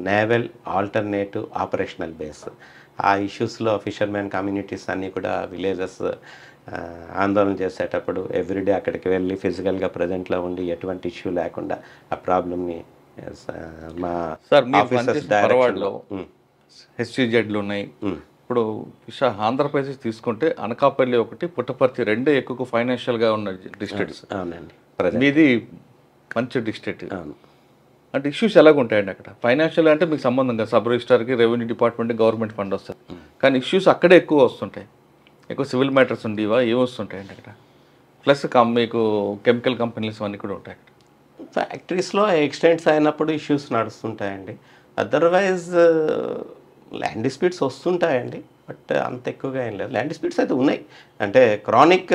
B: నేవల్ ఆల్టర్నేటివ్ ఆపరేషనల్ బేస్. ఆ ఇష్యూస్లో ఫిషర్మెన్ కమ్యూనిటీస్ అన్నీ కూడా విలేజెస్ ఆందోళన చేసేటప్పుడు ఎవ్రీడే అక్కడికి వెళ్ళి ఫిజికల్గా ప్రజెంట్లో ఉండి ఎటువంటి ఇష్యూ లేకుండా ఆ ప్రాబ్లమ్ని మా ఆఫీసర్స్ డైరెక్షన్లో
A: హెచ్సిజెడ్లు ఉన్నాయి. ఇప్పుడు ఆంధ్రప్రదేశ్ తీసుకుంటే అనకాపల్లి ఒకటి, పుట్టపర్తి రెండే ఎక్కువ ఫైనాన్షియల్గా ఉన్న డిస్ట్రిక్ట్స్.
B: అవునండి,
A: మీది మంచి డిస్ట్రిక్ట్. అంటే ఇష్యూస్ ఎలాగ ఉంటాయండి అక్కడ? ఫైనాన్షియల్ అంటే మీకు సంబంధం కదా, సబ్ రిజిస్టార్కి, రెవెన్యూ డిపార్ట్మెంట్, గవర్నమెంట్ ఫండ్ వస్తుంది. కానీ ఇష్యూస్ అక్కడే ఎక్కువ వస్తుంటాయి. ఎక్కువ సివిల్ మ్యాటర్స్ ఉండేవా, ఏమి వస్తుంటాయండి అక్కడ? ప్లస్ మీకు కెమికల్ కంపెనీస్ అన్నీ కూడా ఉంటాయి అక్కడ.
B: ఫ్యాక్టరీస్లో ఎక్స్టెంట్స్ అయినప్పుడు ఇష్యూస్ నడుస్తుంటాయండి. అదర్వైజ్ ల్యాండ్ డిస్ప్యూట్స్ వస్తుంటాయండి. బట్ అంత ఎక్కువగా ఏం లేదు. ల్యాండ్ డిస్ప్యూట్స్ అయితే ఉన్నాయి, అంటే క్రానిక్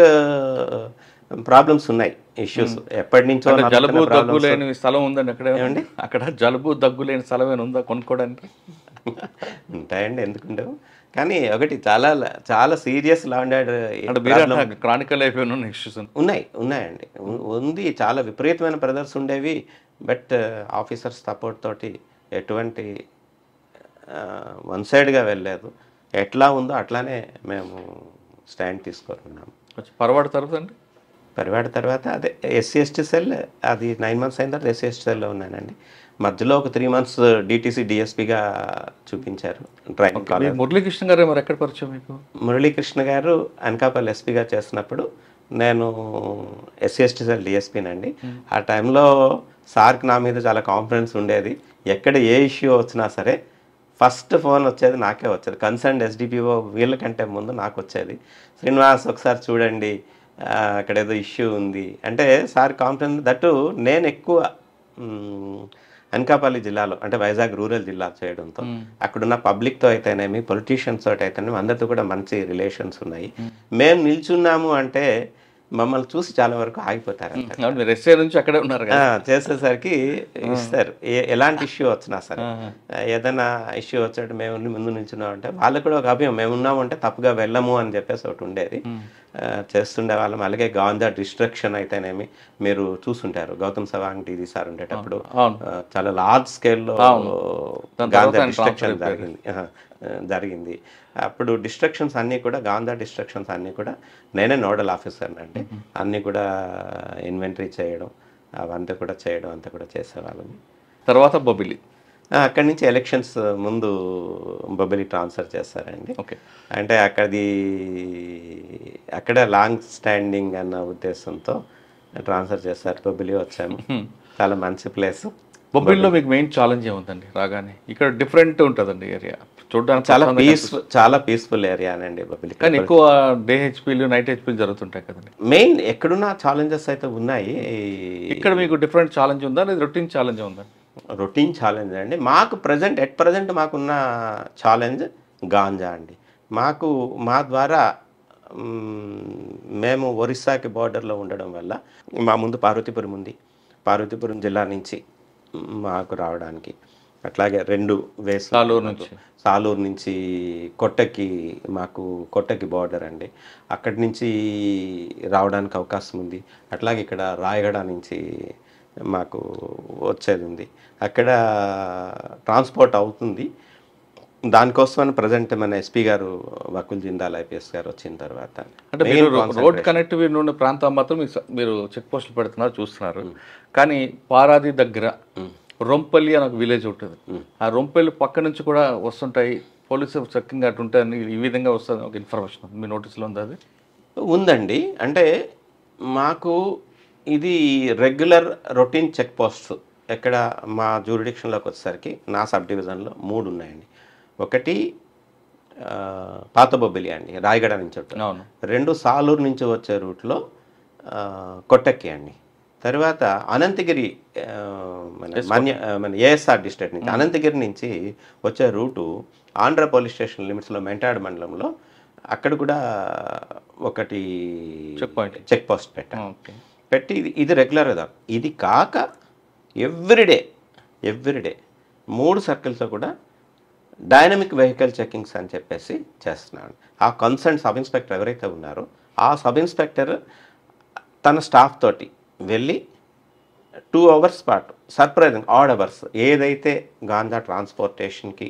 B: ప్రాబ్లమ్స్ ఉన్నాయి, ఇష్యూస్ ఎప్పటి నుంచో
A: అంటే జలుబు
B: నడుస్తున్న
A: దగ్గు
B: ప్రాబ్లమ్స్
A: లేని స్థలం ఉందండి అక్కడ
B: ఏమండి?
A: అక్కడ జలుబు దగ్గు లేని స్థలం ఏమైనా ఉందా కొనుక్కోవడానికి?
B: ఉంటాయండి, ఎందుకుండవు. కానీ ఒకటి చాలా చాలా సీరియస్ లా అండ్
A: అంటే మీరే క్రానికల్ అయిపోయిన ఇష్యూస్
B: ఉన్నాయండి. ఉంది, చాలా విపరీతమైన బ్రదర్స్ ఉండేవి. బట్ ఆఫీసర్స్ సపోర్ట్ తోటి ఎటువంటి వన్ సైడ్గా వెళ్ళలేదు. ఎట్లా ఉందో అట్లానే మేము స్టాండ్ తీసుకుంటున్నాము.
A: పరవాడ తర్వాత అండి
B: పరివాడ తర్వాత అదే ఎస్సీ ఎస్టీ సెల్, అది 9 months అయిన తర్వాత ఎస్సీ ఎస్టీ సెల్లో ఉన్నానండి. మధ్యలో ఒక 3 months డిటీసీ డిఎస్పీగా చూపించారు ట్రైనింగ్ కాలేజ్.
A: మురళీకృష్ణ గారు మరి ఎక్కడ పరిచయం మీకు?
B: మురళీకృష్ణ గారు అనకాపల్లి ఎస్పీగా చేసినప్పుడు నేను ఎస్సీ ఎస్టీ సెల్ డిఎస్పీనండి. ఆ టైంలో సార్కి నా మీద చాలా కాన్ఫిడెన్స్ ఉండేది. ఎక్కడ ఏ ఇష్యూ వచ్చినా సరే ఫస్ట్ ఫోన్ వచ్చేది నాకే వచ్చేది. కన్సర్న్ ఎస్డిపిఓ వీళ్ళకంటే ముందు నాకు వచ్చేది. శ్రీనివాస్ ఒకసారి చూడండి, అక్కడ ఏదో ఇష్యూ ఉంది అంటే సార్ కాన్ఫిడెన్స్. దట్టు నేను ఎక్కువ అనకాపల్లి జిల్లాలో, అంటే వైజాగ్ రూరల్ జిల్లా చేయడంతో అక్కడున్న పబ్లిక్తో అయితేనేమి, పొలిటీషియన్స్ తోటి అయితేనేమి అందరితో కూడా మంచి రిలేషన్స్ ఉన్నాయి. మేము నిల్చున్నాము అంటే మమ్మల్ని చూసి చాలా వరకు ఆగిపోతారు.
A: మీరు ఎస్ఏ నుంచి అక్కడే ఉన్నారు కదా,
B: చేసేసరికి ఇస్తారు. ఎలాంటి ఇష్యూ వచ్చినా సరే, ఏదైనా ఇష్యూ వచ్చేటట్టు మేము ముందు నిల్చున్నాం అంటే వాళ్ళకు కూడా ఒక అభ్యం, మేము ఉన్నాము అంటే తప్పుగా వెళ్ళము అని చెప్పేసి ఒకటి ఉండేది. చేస్తుండే వాళ్ళం. అలాగే గాంజా డిస్ట్రక్షన్ అయితేనేమి మీరు చూసుంటారు, గౌతమ్ సవాంగ్ టీవీ సార్ ఉండేటప్పుడు చాలా లార్జ్ స్కేల్లో గాంజా డిస్ట్రక్షన్ జరిగింది. అప్పుడు డిస్ట్రక్షన్స్ అన్నీ కూడా, గాంజా డిస్ట్రక్షన్స్ అన్నీ కూడా నేనే నోడల్ ఆఫీసర్ అండి. అన్నీ కూడా ఇన్వెంటరీ చేయడం, అవంతా కూడా చేయడం అంతా కూడా చేసేవాళ్ళని.
A: తర్వాత బొబ్బిలి,
B: అక్కడి నుంచి ఎలక్షన్స్ ముందు బొబ్బిలి ట్రాన్స్ఫర్ చేస్తారండి.
A: ఓకే,
B: అంటే అక్కడ లాంగ్ స్టాండింగ్ అన్న ఉద్దేశంతో ట్రాన్స్ఫర్ చేస్తారు. బొబ్బిలి వచ్చాము, చాలా మంచి ప్లేస్.
A: బొబ్బిలిలో మీకు మెయిన్ ఛాలెంజ్ ఏముందండి రాగానే? ఇక్కడ డిఫరెంట్ ఉంటుందండి ఏరియా చూడడానికి,
B: చాలా పీస్ఫుల్ ఏరియా అండి బొబ్బిలి.
A: కానీ ఎక్కువ డే హెచ్పీలు నైట్ హెచ్పీలు జరుగుతుంటాయి కదండి.
B: మెయిన్ ఎక్కడున్న ఛాలెంజెస్ అయితే ఉన్నాయి.
A: ఇక్కడ మీకు డిఫరెంట్ ఛాలెంజ్ ఉందా లేదా రొటీన్ ఛాలెంజ్ ఉందా?
B: రొటీన్ ఛాలెంజ్ అండి. మాకు ఎట్ ప్రజెంట్ మాకున్న ఛాలెంజ్ గాంజా అండి. మా ద్వారా మేము ఒరిస్సాకి బార్డర్లో ఉండడం వల్ల మా ముందు పార్వతీపురం ఉంది. పార్వతీపురం జిల్లా నుంచి మాకు రావడానికి, అట్లాగే 2 వేస్ సాలూరు నుంచి కొట్టకి బార్డర్ అండి, అక్కడి నుంచి రావడానికి అవకాశం ఉంది. అట్లాగే ఇక్కడ రాయగడ నుంచి మాకు వచ్చేది ఉంది. అక్కడ ట్రాన్స్పోర్ట్ అవుతుంది. దానికోసమని ప్రజెంట్ మన ఎస్పీ గారు వకుల్ జిందాల్ ఐపీఎస్ గారు వచ్చిన తర్వాత,
A: అంటే మీరు రోడ్ కనెక్టివిటీ ఉన్న ప్రాంతం మాత్రం మీరు చెక్ పోస్టులు పెడుతున్నారు, చూస్తున్నారు. కానీ పారాది దగ్గర రొంపల్లి అని ఒక విలేజ్ ఉంటుంది. ఆ రొంపల్లి పక్క నుంచి కూడా వస్తుంటాయి పోలీసు చెక్కింగ్ అటు ఉంటాయని ఈ విధంగా వస్తుంది ఒక ఇన్ఫర్మేషన్. మీ నోటీసులో ఉంది అది?
B: ఉందండి. అంటే మాకు ఇది రెగ్యులర్ రొటీన్ చెక్ పోస్ట్. ఎక్కడ మా జ్యూరిడిక్షన్లోకి వచ్చేసరికి నా సబ్ డివిజన్లో 3 ఉన్నాయండి. ఒకటి పాత బొబ్బిలి అండి, రాయగడ నుంచి ఉంటుంది. 2 సాలూరు నుంచి వచ్చే రూట్లో కొట్టక్కి అండి. తర్వాత అనంతగిరి, మన ఏఎస్ఆర్ డిస్ట్రిక్ట్ నుంచి అనంతగిరి నుంచి వచ్చే రూటు ఆంధ్ర పోలీస్ స్టేషన్ లిమిట్స్లో మెంటాడ్ మండలంలో అక్కడ కూడా ఒకటి చెక్ పోస్ట్ పెట్టి ఇది రెగ్యులర్ కదా. ఇది కాక ఎవ్రీడే 3 సర్కిల్స్లో కూడా డైనమిక్ వెహికల్ చెకింగ్స్ అని చెప్పేసి చేస్తున్నాను. ఆ కన్సర్న్ సబ్ ఇన్స్పెక్టర్ ఎవరైతే ఉన్నారో ఆ సబ్ ఇన్స్పెక్టర్ తన స్టాఫ్ తోటి వెళ్ళి 2 hours పాటు సర్ప్రైజింగ్ ఆడ్ అవర్స్ ఏదైతే గాంజా ట్రాన్స్పోర్టేషన్కి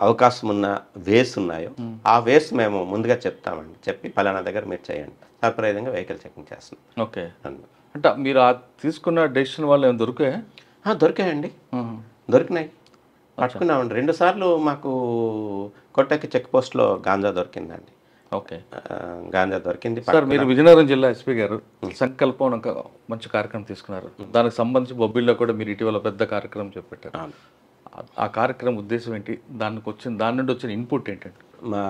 B: అవకాశం ఉన్న వేస్ ఉన్నాయో ఆ వేస్ మేము ముందుగా చెప్తామండి. చెప్పి పలానా దగ్గర మీరు చేయండి, సర్ప్రైజింగ్గా వెహికల్ చెకింగ్ చేస్తున్నాం.
A: ఓకే, అంటే మీరు తీసుకున్న డెసిషన్ వల్ల ఏమైనా
B: దొరికాయండి, దొరికినాయి, పట్టుకున్నామండి. 2 సార్లు మాకు కొట్టకి చెక్ పోస్ట్లో గాంజా దొరికిందండి.
A: ఓకే,
B: గాంజా దొరికింది.
A: సార్, మీరు విజయనగరం జిల్లా ఎస్పీ గారు సంకల్పం ఒక మంచి కార్యక్రమం తీసుకున్నారు. దానికి సంబంధించి బొబ్బిల్లో కూడా మీరు ఇటీవల పెద్ద కార్యక్రమం చేపట్టారు. ఆ కార్యక్రమం ఉద్దేశం ఏంటి? దాని నుండి వచ్చిన ఇన్పుట్ ఏంటంటే?
B: మా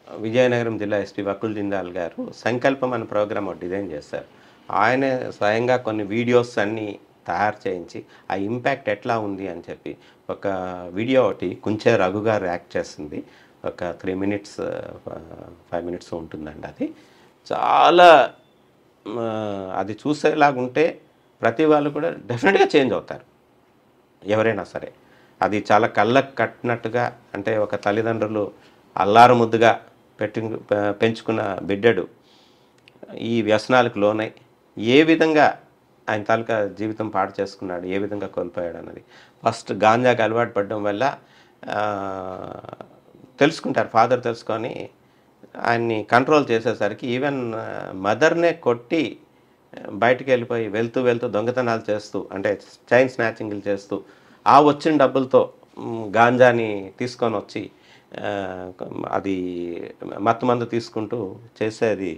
B: విజయనగరం జిల్లా ఎస్పీ వకుల్ జిందాల్ గారు సంకల్పం అనే ప్రోగ్రామ్ డిజైన్ చేశారు. ఆయనే స్వయంగా కొన్ని వీడియోస్ అన్నీ తయారు చేయించి ఆ ఇంపాక్ట్ ఎట్లా ఉంది అని చెప్పి ఒక వీడియో ఒకటి కుంచే రఘు గారు యాక్ట్ చేసింది. ఒక 3 మినిట్స్ 5 మినిట్స్ ఉంటుందండి. అది చాలా అది చూసేలాగుంటే ప్రతి వాళ్ళు కూడా డెఫినెట్గా చేంజ్ అవుతారు ఎవరైనా సరే. అది చాలా కళ్ళకు కట్టినట్టుగా, అంటే ఒక తల్లిదండ్రులు అల్లారు ముద్దుగా పెంచుకున్న బిడ్డడు ఈ వ్యసనాలకు లోనై ఏ విధంగా ఆయన తాలూకా జీవితం పాడు చేసుకున్నాడు, ఏ విధంగా కోల్పోయాడు అన్నది. ఫస్ట్ గాంజాకి అలవాటు పడడం వల్ల తెలుసుకుంటారు, ఫాదర్ తెలుసుకొని ఆయన్ని కంట్రోల్ చేసేసరికి ఈవెన్ మదర్నే కొట్టి బయటికి వెళ్ళిపోయి వెళ్తూ వెళ్తూ దొంగతనాలు చేస్తూ, అంటే చైన్ స్నాచింగ్లు చేస్తూ ఆ వచ్చిన డబ్బులతో గాంజాని తీసుకొని వచ్చి అది మత్తుమందు తీసుకుంటూ చేసేది.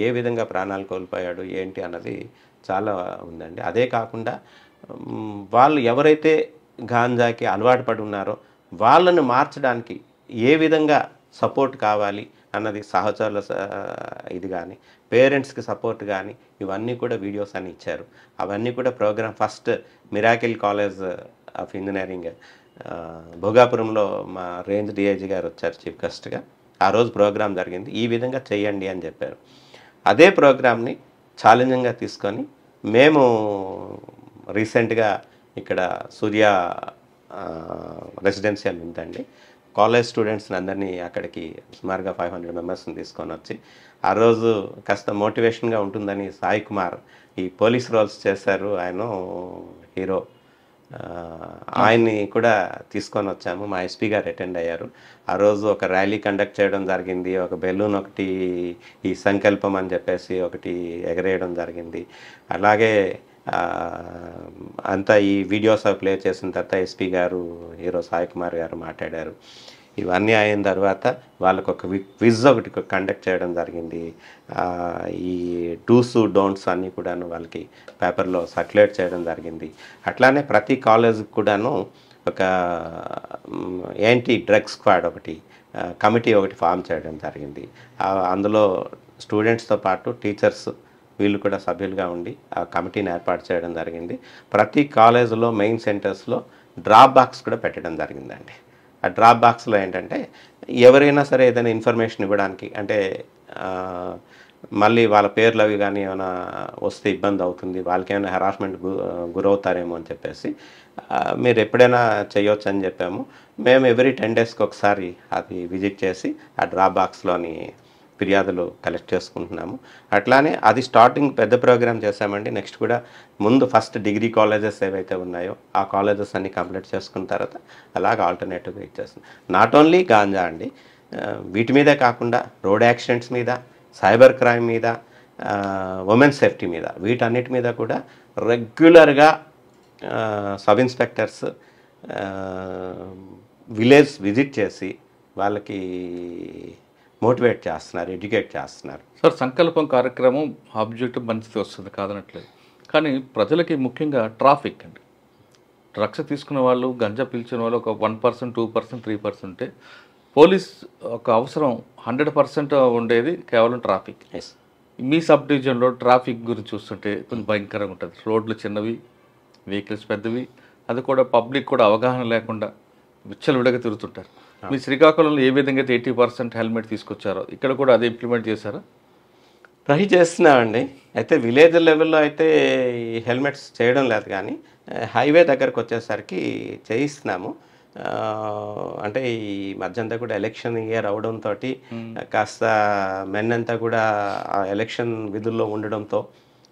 B: ఏ విధంగా ప్రాణాలు కోల్పోయాడు ఏంటి అన్నది చాలా ఉందండి. అదే కాకుండా వాళ్ళు ఎవరైతే గాంజాకి అలవాటు పడి ఉన్నారో వాళ్ళను మార్చడానికి ఏ విధంగా సపోర్ట్ కావాలి అన్నది సహచరుల ఇది కానీ, పేరెంట్స్కి సపోర్ట్ కానీ, ఇవన్నీ కూడా వీడియోస్ అని ఇచ్చారు. అవన్నీ కూడా program first miracle college of engineering భోగాపురంలో మా రేంజ్ డిఐజీ గారు వచ్చారు చీఫ్ గెస్ట్గా. ఆ రోజు ప్రోగ్రామ్ జరిగింది. ఈ విధంగా చేయండి అని చెప్పారు. అదే ప్రోగ్రామ్ని ఛాలెంజింగ్గా తీసుకొని మేము రీసెంట్గా ఇక్కడ సూర్య రెసిడెన్షియల్ ఉందండి, కాలేజ్ స్టూడెంట్స్ని అందరినీ అక్కడికి సుమారుగా 500 మెంబర్స్ని తీసుకొని వచ్చి ఆ రోజు కాస్త మోటివేషన్గా ఉంటుందని సాయి కుమార్ ఈ పోలీస్ రోల్స్ చేశారు, ఆయన హీరో, ఆయన్ని కూడా తీసుకొని వచ్చాము. మా ఎస్పీ గారు అటెండ్ అయ్యారు. ఆ రోజు ఒక ర్యాలీ కండక్ట్ చేయడం జరిగింది. ఒక బెలూన్ ఒకటి ఈ సంకల్పం అని చెప్పేసి ఒకటి ఎగరేయడం జరిగింది. అలాగే అంతా ఈ వీడియోస్ ప్లే చేసిన తర్వాత ఎస్పీ గారు, హీరో సాయి కుమార్ గారు మాట్లాడారు. ఇవన్నీ అయిన తర్వాత వాళ్ళకు ఒక క్విజ్ ఒకటి కండక్ట్ చేయడం జరిగింది. ఈ డూస్ డోంట్స్ అన్నీ కూడాను వాళ్ళకి పేపర్లో సర్క్యులేట్ చేయడం జరిగింది. అట్లానే ప్రతి కాలేజీకి కూడాను ఒక యాంటీ డ్రగ్స్ స్క్వాడ్ ఒకటి కమిటీ ఒకటి ఫామ్ చేయడం జరిగింది. అందులో స్టూడెంట్స్తో పాటు టీచర్స్ వీళ్ళు కూడా సభ్యులుగా ఉండి ఆ కమిటీని ఏర్పాటు చేయడం జరిగింది. ప్రతి కాలేజీలో మెయిన్ సెంటర్స్లో డ్రాప్ బాక్స్ కూడా పెట్టడం జరిగిందండి. ఆ డ్రాప్ బాక్స్లో ఏంటంటే ఎవరైనా సరే ఏదైనా ఇన్ఫర్మేషన్ ఇవ్వడానికి, అంటే మళ్ళీ వాళ్ళ పేర్లు అవి కానీ ఏమైనా వస్తే ఇబ్బంది అవుతుంది, వాళ్ళకి ఏమైనా హెరాస్మెంట్ గురవుతారేమో అని చెప్పేసి మీరు ఎప్పుడైనా చేయొచ్చు అని చెప్పాము. మేము ఎవ్రీ 10 డేస్కి ఒకసారి అది విజిట్ చేసి ఆ డ్రాప్ బాక్స్లోని ఫిర్యాదులు కలెక్ట్ చేసుకుంటున్నాము. అట్లానే అది స్టార్టింగ్ పెద్ద ప్రోగ్రామ్ చేశామండి. నెక్స్ట్ కూడా ముందు ఫస్ట్ డిగ్రీ కాలేజెస్ ఏవైతే ఉన్నాయో ఆ కాలేజెస్ అన్ని కంప్లీట్ చేసుకున్న తర్వాత అలాగ ఆల్టర్నేటివ్గా ఇచ్చేస్తుంది. నాట్ ఓన్లీ గాంజా అండి, వీటి మీదే కాకుండా రోడ్ యాక్సిడెంట్స్ మీద, సైబర్ క్రైమ్ మీద, ఉమెన్ సేఫ్టీ మీద, వీటన్నిటి మీద కూడా రెగ్యులర్గా సబ్ ఇన్స్పెక్టర్స్ విలేజ్ విజిట్ చేసి వాళ్ళకి మోటివేట్ చేస్తున్నారు, ఎడ్యుకేట్ చేస్తున్నారు.
A: సార్, సంకల్పం కార్యక్రమం ఆబ్జెక్టివ్ మంచిది వస్తుంది కాదనట్లేదు, కానీ ప్రజలకి ముఖ్యంగా ట్రాఫిక్ అండి. డ్రగ్స్ తీసుకున్న వాళ్ళు, గంజా పీల్చిన వాళ్ళు ఒక 1%, 2%, 3% ఉంటే పోలీస్ ఒక అవసరం 100% ఉండేది కేవలం ట్రాఫిక్. మీ సబ్ డివిజన్లో ట్రాఫిక్ గురించి చూస్తుంటే కొంచెం భయంకరంగా ఉంటుంది. రోడ్లు చిన్నవి, వెహికల్స్ పెద్దవి, అది కూడా పబ్లిక్ కూడా అవగాహన లేకుండా విచ్చలవిడగా తిరుగుతుంటారు. మీ శ్రీకాకుళంలో ఏ విధంగా అయితే 80% హెల్మెట్ తీసుకొచ్చారో ఇక్కడ కూడా అదే ఇంప్లిమెంట్ చేశారా?
B: ట్రై చేస్తున్నామండి. అయితే విలేజ్ లెవెల్లో అయితే ఈ హెల్మెట్స్ చేయడం లేదు, కానీ హైవే దగ్గరకు వచ్చేసరికి చేయిస్తున్నాము. అంటే ఈ మధ్యంతా కూడా ఎలక్షన్ ఇయర్ అవడంతో కాస్త మెన్ అంతా కూడా ఆ ఎలక్షన్ విధుల్లో ఉండడంతో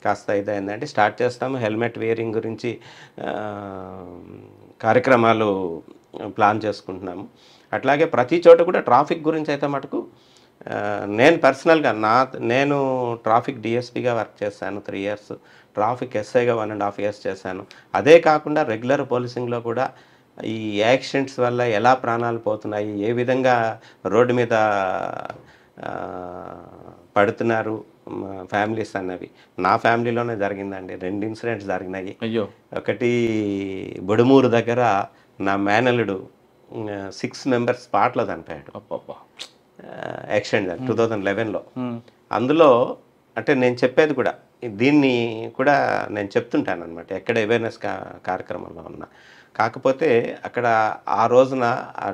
B: కాస్త ఇదైందంటే స్టార్ట్ చేస్తాము. హెల్మెట్ వేరింగ్ గురించి కార్యక్రమాలు ప్లాన్ చేసుకుంటున్నాము. అట్లాగే ప్రతి చోట కూడా ట్రాఫిక్ గురించి అయితే మటుకు నేను పర్సనల్గా నేను ట్రాఫిక్ డిఎస్పీగా వర్క్ చేశాను 3 ఇయర్స్, ట్రాఫిక్ ఎస్ఐగా 1.5 ఇయర్స్ చేశాను. అదే కాకుండా రెగ్యులర్ పోలీసింగ్లో కూడా ఈ యాక్సిడెంట్స్ వల్ల ఎలా ప్రాణాలు పోతున్నాయి, ఏ విధంగా రోడ్డు మీద పడుతున్నారు ఫ్యామిలీస్ అన్నవి నా ఫ్యామిలీలోనే జరిగిందండి. 2 ఇన్సిడెంట్స్ జరిగినాయి.
A: అయ్యో,
B: ఒకటి బుడుమూరు దగ్గర నా మేనల్లుడు 6 మెంబర్స్ స్పాట్లో చనిపోయాడు. యాక్సిడెంట్ 2011లో. అందులో అంటే నేను చెప్పేది కూడా దీన్ని కూడా నేను చెప్తుంటాను అనమాట ఎక్కడ అవేర్నెస్ కార్యక్రమంలో ఉన్నా. కాకపోతే అక్కడ ఆ రోజున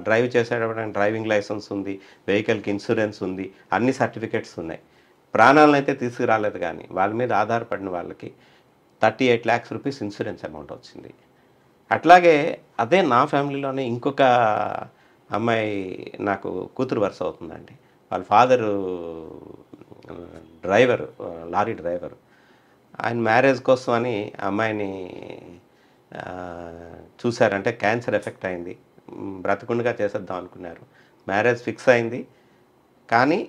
B: డ్రైవ్ చేసేటప్పుడు డ్రైవింగ్ లైసెన్స్ ఉంది, వెహికల్కి ఇన్సూరెన్స్ ఉంది, అన్ని సర్టిఫికెట్స్ ఉన్నాయి. ప్రాణాలను అయితే తీసుకురాలేదు, కానీ వాళ్ళ మీద ఆధారపడిన వాళ్ళకి 38 lakhs రూపీస్ ఇన్సూరెన్స్ అమౌంట్ వచ్చింది. అట్లాగే అదే నా ఫ్యామిలీలోనే ఇంకొక అమ్మాయి నాకు కూతురు వరుస అవుతుందండి. వాళ్ళ ఫాదరు డ్రైవర్, లారీ డ్రైవర్. ఆయన మ్యారేజ్ కోసం అని అమ్మాయిని చూశారంటే క్యాన్సర్ ఎఫెక్ట్ అయింది, బ్రతకుండగా చేసేద్దాం అనుకున్నారు. మ్యారేజ్ ఫిక్స్ అయింది, కానీ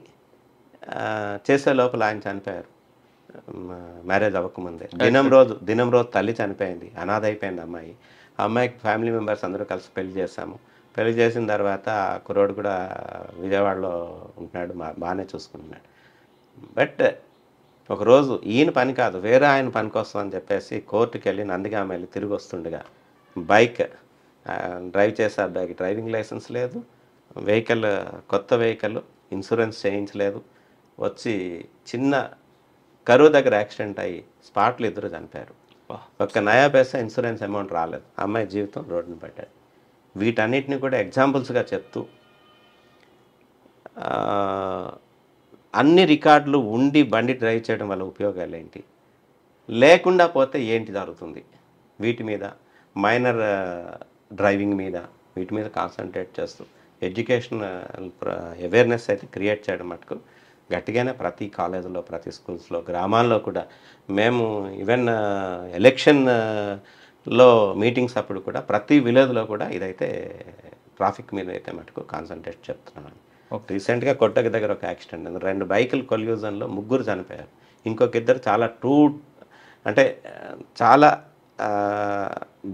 B: చేసే లోపల ఆయన చనిపోయారు. మ్యారేజ్ అవ్వకముందే దినం రోజు తల్లి చనిపోయింది, అనాథ అయిపోయింది అమ్మాయి. ఆ అమ్మాయికి ఫ్యామిలీ మెంబర్స్ అందరూ కలిసి పెళ్లి చేశాము. పెళ్లి చేసిన తర్వాత కుర్రోడు కూడా విజయవాడలో ఉంటున్నాడు, బాగానే చూసుకుంటున్నాడు. బట్ ఒకరోజు ఈయన పని కాదు, వేరే ఆయన పని కోసం అని చెప్పేసి కోర్టుకి వెళ్ళి నందిగామ వెళ్ళి తిరిగి వస్తుండగా బైక్ డ్రైవ్ చేసే అబ్బాయికి డ్రైవింగ్ లైసెన్స్ లేదు, వెహికల్ కొత్త వెహికల్ ఇన్సూరెన్స్ చేయించలేదు, వచ్చి చిన్న కరువు దగ్గర యాక్సిడెంట్ అయ్యి స్పాట్లో ఇద్దరు చనిపోయారు. ఒక్క నయా పైసా ఇన్సూరెన్స్ అమౌంట్ రాలేదు, అమ్మాయి జీవితం రోడ్డున పడ్డాడు. వీటన్నిటిని కూడా ఎగ్జాంపుల్స్గా చెప్తూ అన్ని రికార్డులు ఉండి బండి డ్రైవ్ చేయడం వల్ల ఉపయోగాలు ఏంటి, లేకుండా పోతే ఏంటి జరుగుతుంది, వీటి మీద మైనర్ డ్రైవింగ్ మీద వీటి మీద కాన్సన్ట్రేట్ చేస్తూ ఎడ్యుకేషన్ అవేర్నెస్ అయితే క్రియేట్ చేయడం మటుకు గట్టిగానే ప్రతి కాలేజీలో, ప్రతి స్కూల్స్లో, గ్రామాల్లో కూడా మేము ఈవెన్ ఎలక్షన్లో మీటింగ్స్ అప్పుడు కూడా ప్రతి విలేజ్లో కూడా ఇదైతే ట్రాఫిక్ మీద అయితే మటుకు కాన్సన్ట్రేట్ చెప్తున్నాను. రీసెంట్గా కొట్టక దగ్గర ఒక యాక్సిడెంట్, 2 బైకులు కొల్యూజన్లో 3 చనిపోయారు. ఇంకొక ఇద్దరు చాలా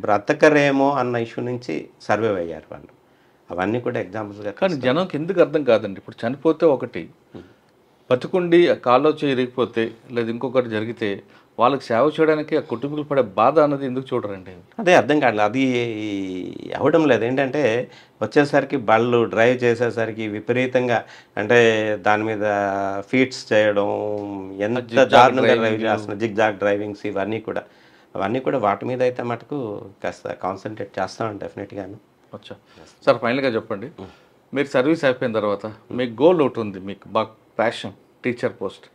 B: బ్రతకరేమో అన్న ఇష్యూ నుంచి సర్వైవ్ అయ్యారు వాళ్ళు. అవన్నీ కూడా ఎగ్జాంపుల్స్గా.
A: కానీ జనంకి ఎందుకు అర్థం కాదండి, ఇప్పుడు చనిపోతే ఒకటి, బతుకుండి కాల్లో చేయకపోతే లేదా ఇంకొకటి జరిగితే వాళ్ళకి సేవ చేయడానికి ఆ కుటుంబీకులు పడే బాధ అన్నది ఎందుకు చూడరండి?
B: అదే అర్థం కాదు, అది అవ్వడం లేదు. ఏంటంటే వచ్చేసరికి బళ్ళు డ్రైవ్ చేసేసరికి విపరీతంగా, అంటే దాని మీద ఫీట్స్ చేయడం, ఎంత దారుణంగా డ్రైవ్ చేస్తున్న జిగ్-జాగ్ డ్రైవింగ్స్, అవన్నీ కూడా వాటి మీద అయితే మటుకు కాస్త కాన్సన్ట్రేట్ చేస్తామని డెఫినెట్గాను.
A: వచ్చా సార్, ఫైనల్గా చెప్పండి, మీరు సర్వీస్ అయిపోయిన తర్వాత మీకు గోల్ ఒకటి ఉంది, మీకు బాగా ప్యాషన్, టీచర్ పోస్ట్,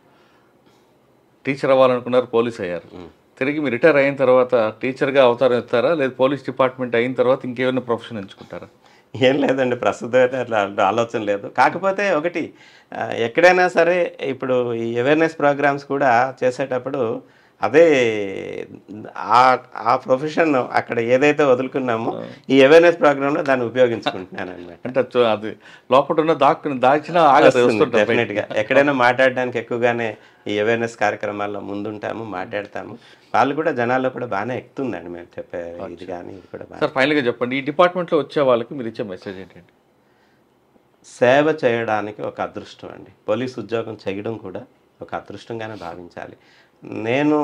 A: టీచర్ అవ్వాలనుకున్నారు, పోలీస్ అయ్యారు. తిరిగి మీరు రిటైర్ అయిన తర్వాత టీచర్గా అవతారం ఎత్తారా, లేదా పోలీస్ డిపార్ట్మెంట్ అయిన తర్వాత ఇంకేమైనా ప్రొఫెషన్ ఎంచుకుంటారా?
B: ఏం లేదండి, ప్రస్తుతం అయితే అట్లా ఆలోచన లేదు. కాకపోతే ఒకటి, ఎక్కడైనా సరే ఇప్పుడు ఈ అవేర్నెస్ ప్రోగ్రామ్స్ కూడా చేసేటప్పుడు అదే ఆ ప్రొఫెషన్ అక్కడ ఏదైతే వదులుకున్నామో ఈ అవేర్నెస్ ప్రోగ్రాంలో దాన్ని ఉపయోగించుకుంటున్నాను అనమాట.
A: అంటే అది లోపల ఉన్న దాచిన
B: డెఫినెట్గా ఎక్కడైనా మాట్లాడడానికి ఎక్కువగానే ఈ అవేర్నెస్ కార్యక్రమాల్లో ముందుంటాము, మాట్లాడతాము. వాళ్ళు కూడా జనాల్లో కూడా బాగానే ఎక్కుతుందండి మేము చెప్పే ఇది, కానీ ఇది కూడా బాగా.
A: సార్ ఫైనల్గా చెప్పండి, ఈ డిపార్ట్మెంట్లో వచ్చే వాళ్ళకి మీరు ఇచ్చే మెసేజ్ ఏంటండి?
B: సేవ చేయడానికి ఒక అదృష్టం అండి. పోలీస్ ఉద్యోగం చేయడం కూడా ఒక అదృష్టంగానే భావించాలి. నేను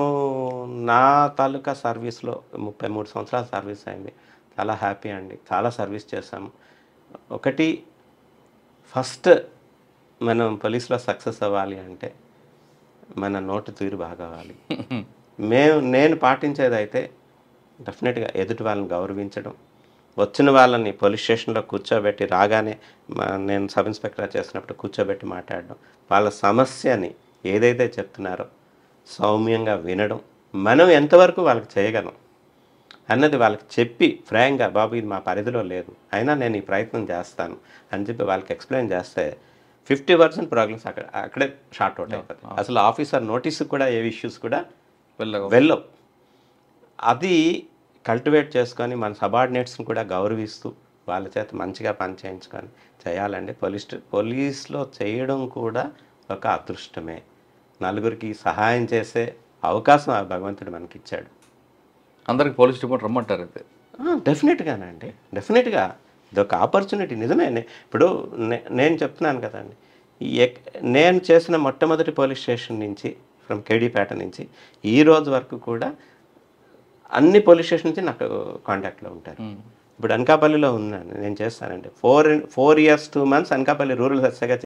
B: నా తాలూకా సర్వీస్లో 33 సంవత్సరాల సర్వీస్ అయింది, చాలా హ్యాపీ అండి. చాలా సర్వీస్ చేశాము. ఒకటి, ఫస్ట్ మనం పోలీస్లో సక్సెస్ అవ్వాలి అంటే మన నోటి తీరు బాగోవాలి. నేను పాటించేదైతే డెఫినెట్గా ఎదుటి వాళ్ళని గౌరవించడం, వచ్చిన వాళ్ళని పోలీస్ స్టేషన్లో కూర్చోబెట్టి, రాగానే నేను సబ్ ఇన్స్పెక్టర్ చేసినప్పుడు కూర్చోబెట్టి మాట్లాడడం, వాళ్ళ సమస్యని ఏదైతే చెప్తున్నారో సౌమ్యంగా వినడం, మనం ఎంతవరకు వాళ్ళకి చేయగలం అన్నది వాళ్ళకి చెప్పి ఫ్రాంక్గా, బాబు ఇది మా పరిధిలో లేదు, అయినా నేను ఈ ప్రయత్నం చేస్తాను అని చెప్పి వాళ్ళకి ఎక్స్ప్లెయిన్ చేస్తే 50% ప్రాబ్లమ్స్ అక్కడే షార్ట్ అవుట్ అయిపోతాయి. అసలు ఆఫీసర్ నోటీసు కూడా ఏ ఇష్యూస్ కూడా వెళ్ళవు. అది కల్టివేట్ చేసుకొని మన సబార్డినేట్స్ని కూడా గౌరవిస్తూ వాళ్ళ చేత మంచిగా పని చేయించుకొని చేయాలండి. పోలీస్లో చేయడం కూడా ఒక అదృష్టమే. నలుగురికి సహాయం చేసే అవకాశం ఆ భగవంతుడు మనకి ఇచ్చాడు.
A: అందరికి పోలీస్ డిపార్ట్మెంట్ రమ్మంటారు అయితే?
B: డెఫినెట్గానండి, డెఫినెట్గా ఇదొక ఆపర్చునిటీ. నిజమే. ఇప్పుడు నేను చెప్తున్నాను కదండి, నేను చేసిన మొట్టమొదటి పోలీస్ స్టేషన్ నుంచి, ఫ్రమ్ కేడీపేట నుంచి ఈ రోజు వరకు కూడా అన్ని పోలీస్ స్టేషన్ నుంచి నాకు కాంటాక్ట్లో ఉంటారు. ఇప్పుడు అనకాపల్లిలో ఉన్నాను, నేను చేస్తానండి 4 years 2 months అనకాపల్లి రూరల్ ఎస్ఐగా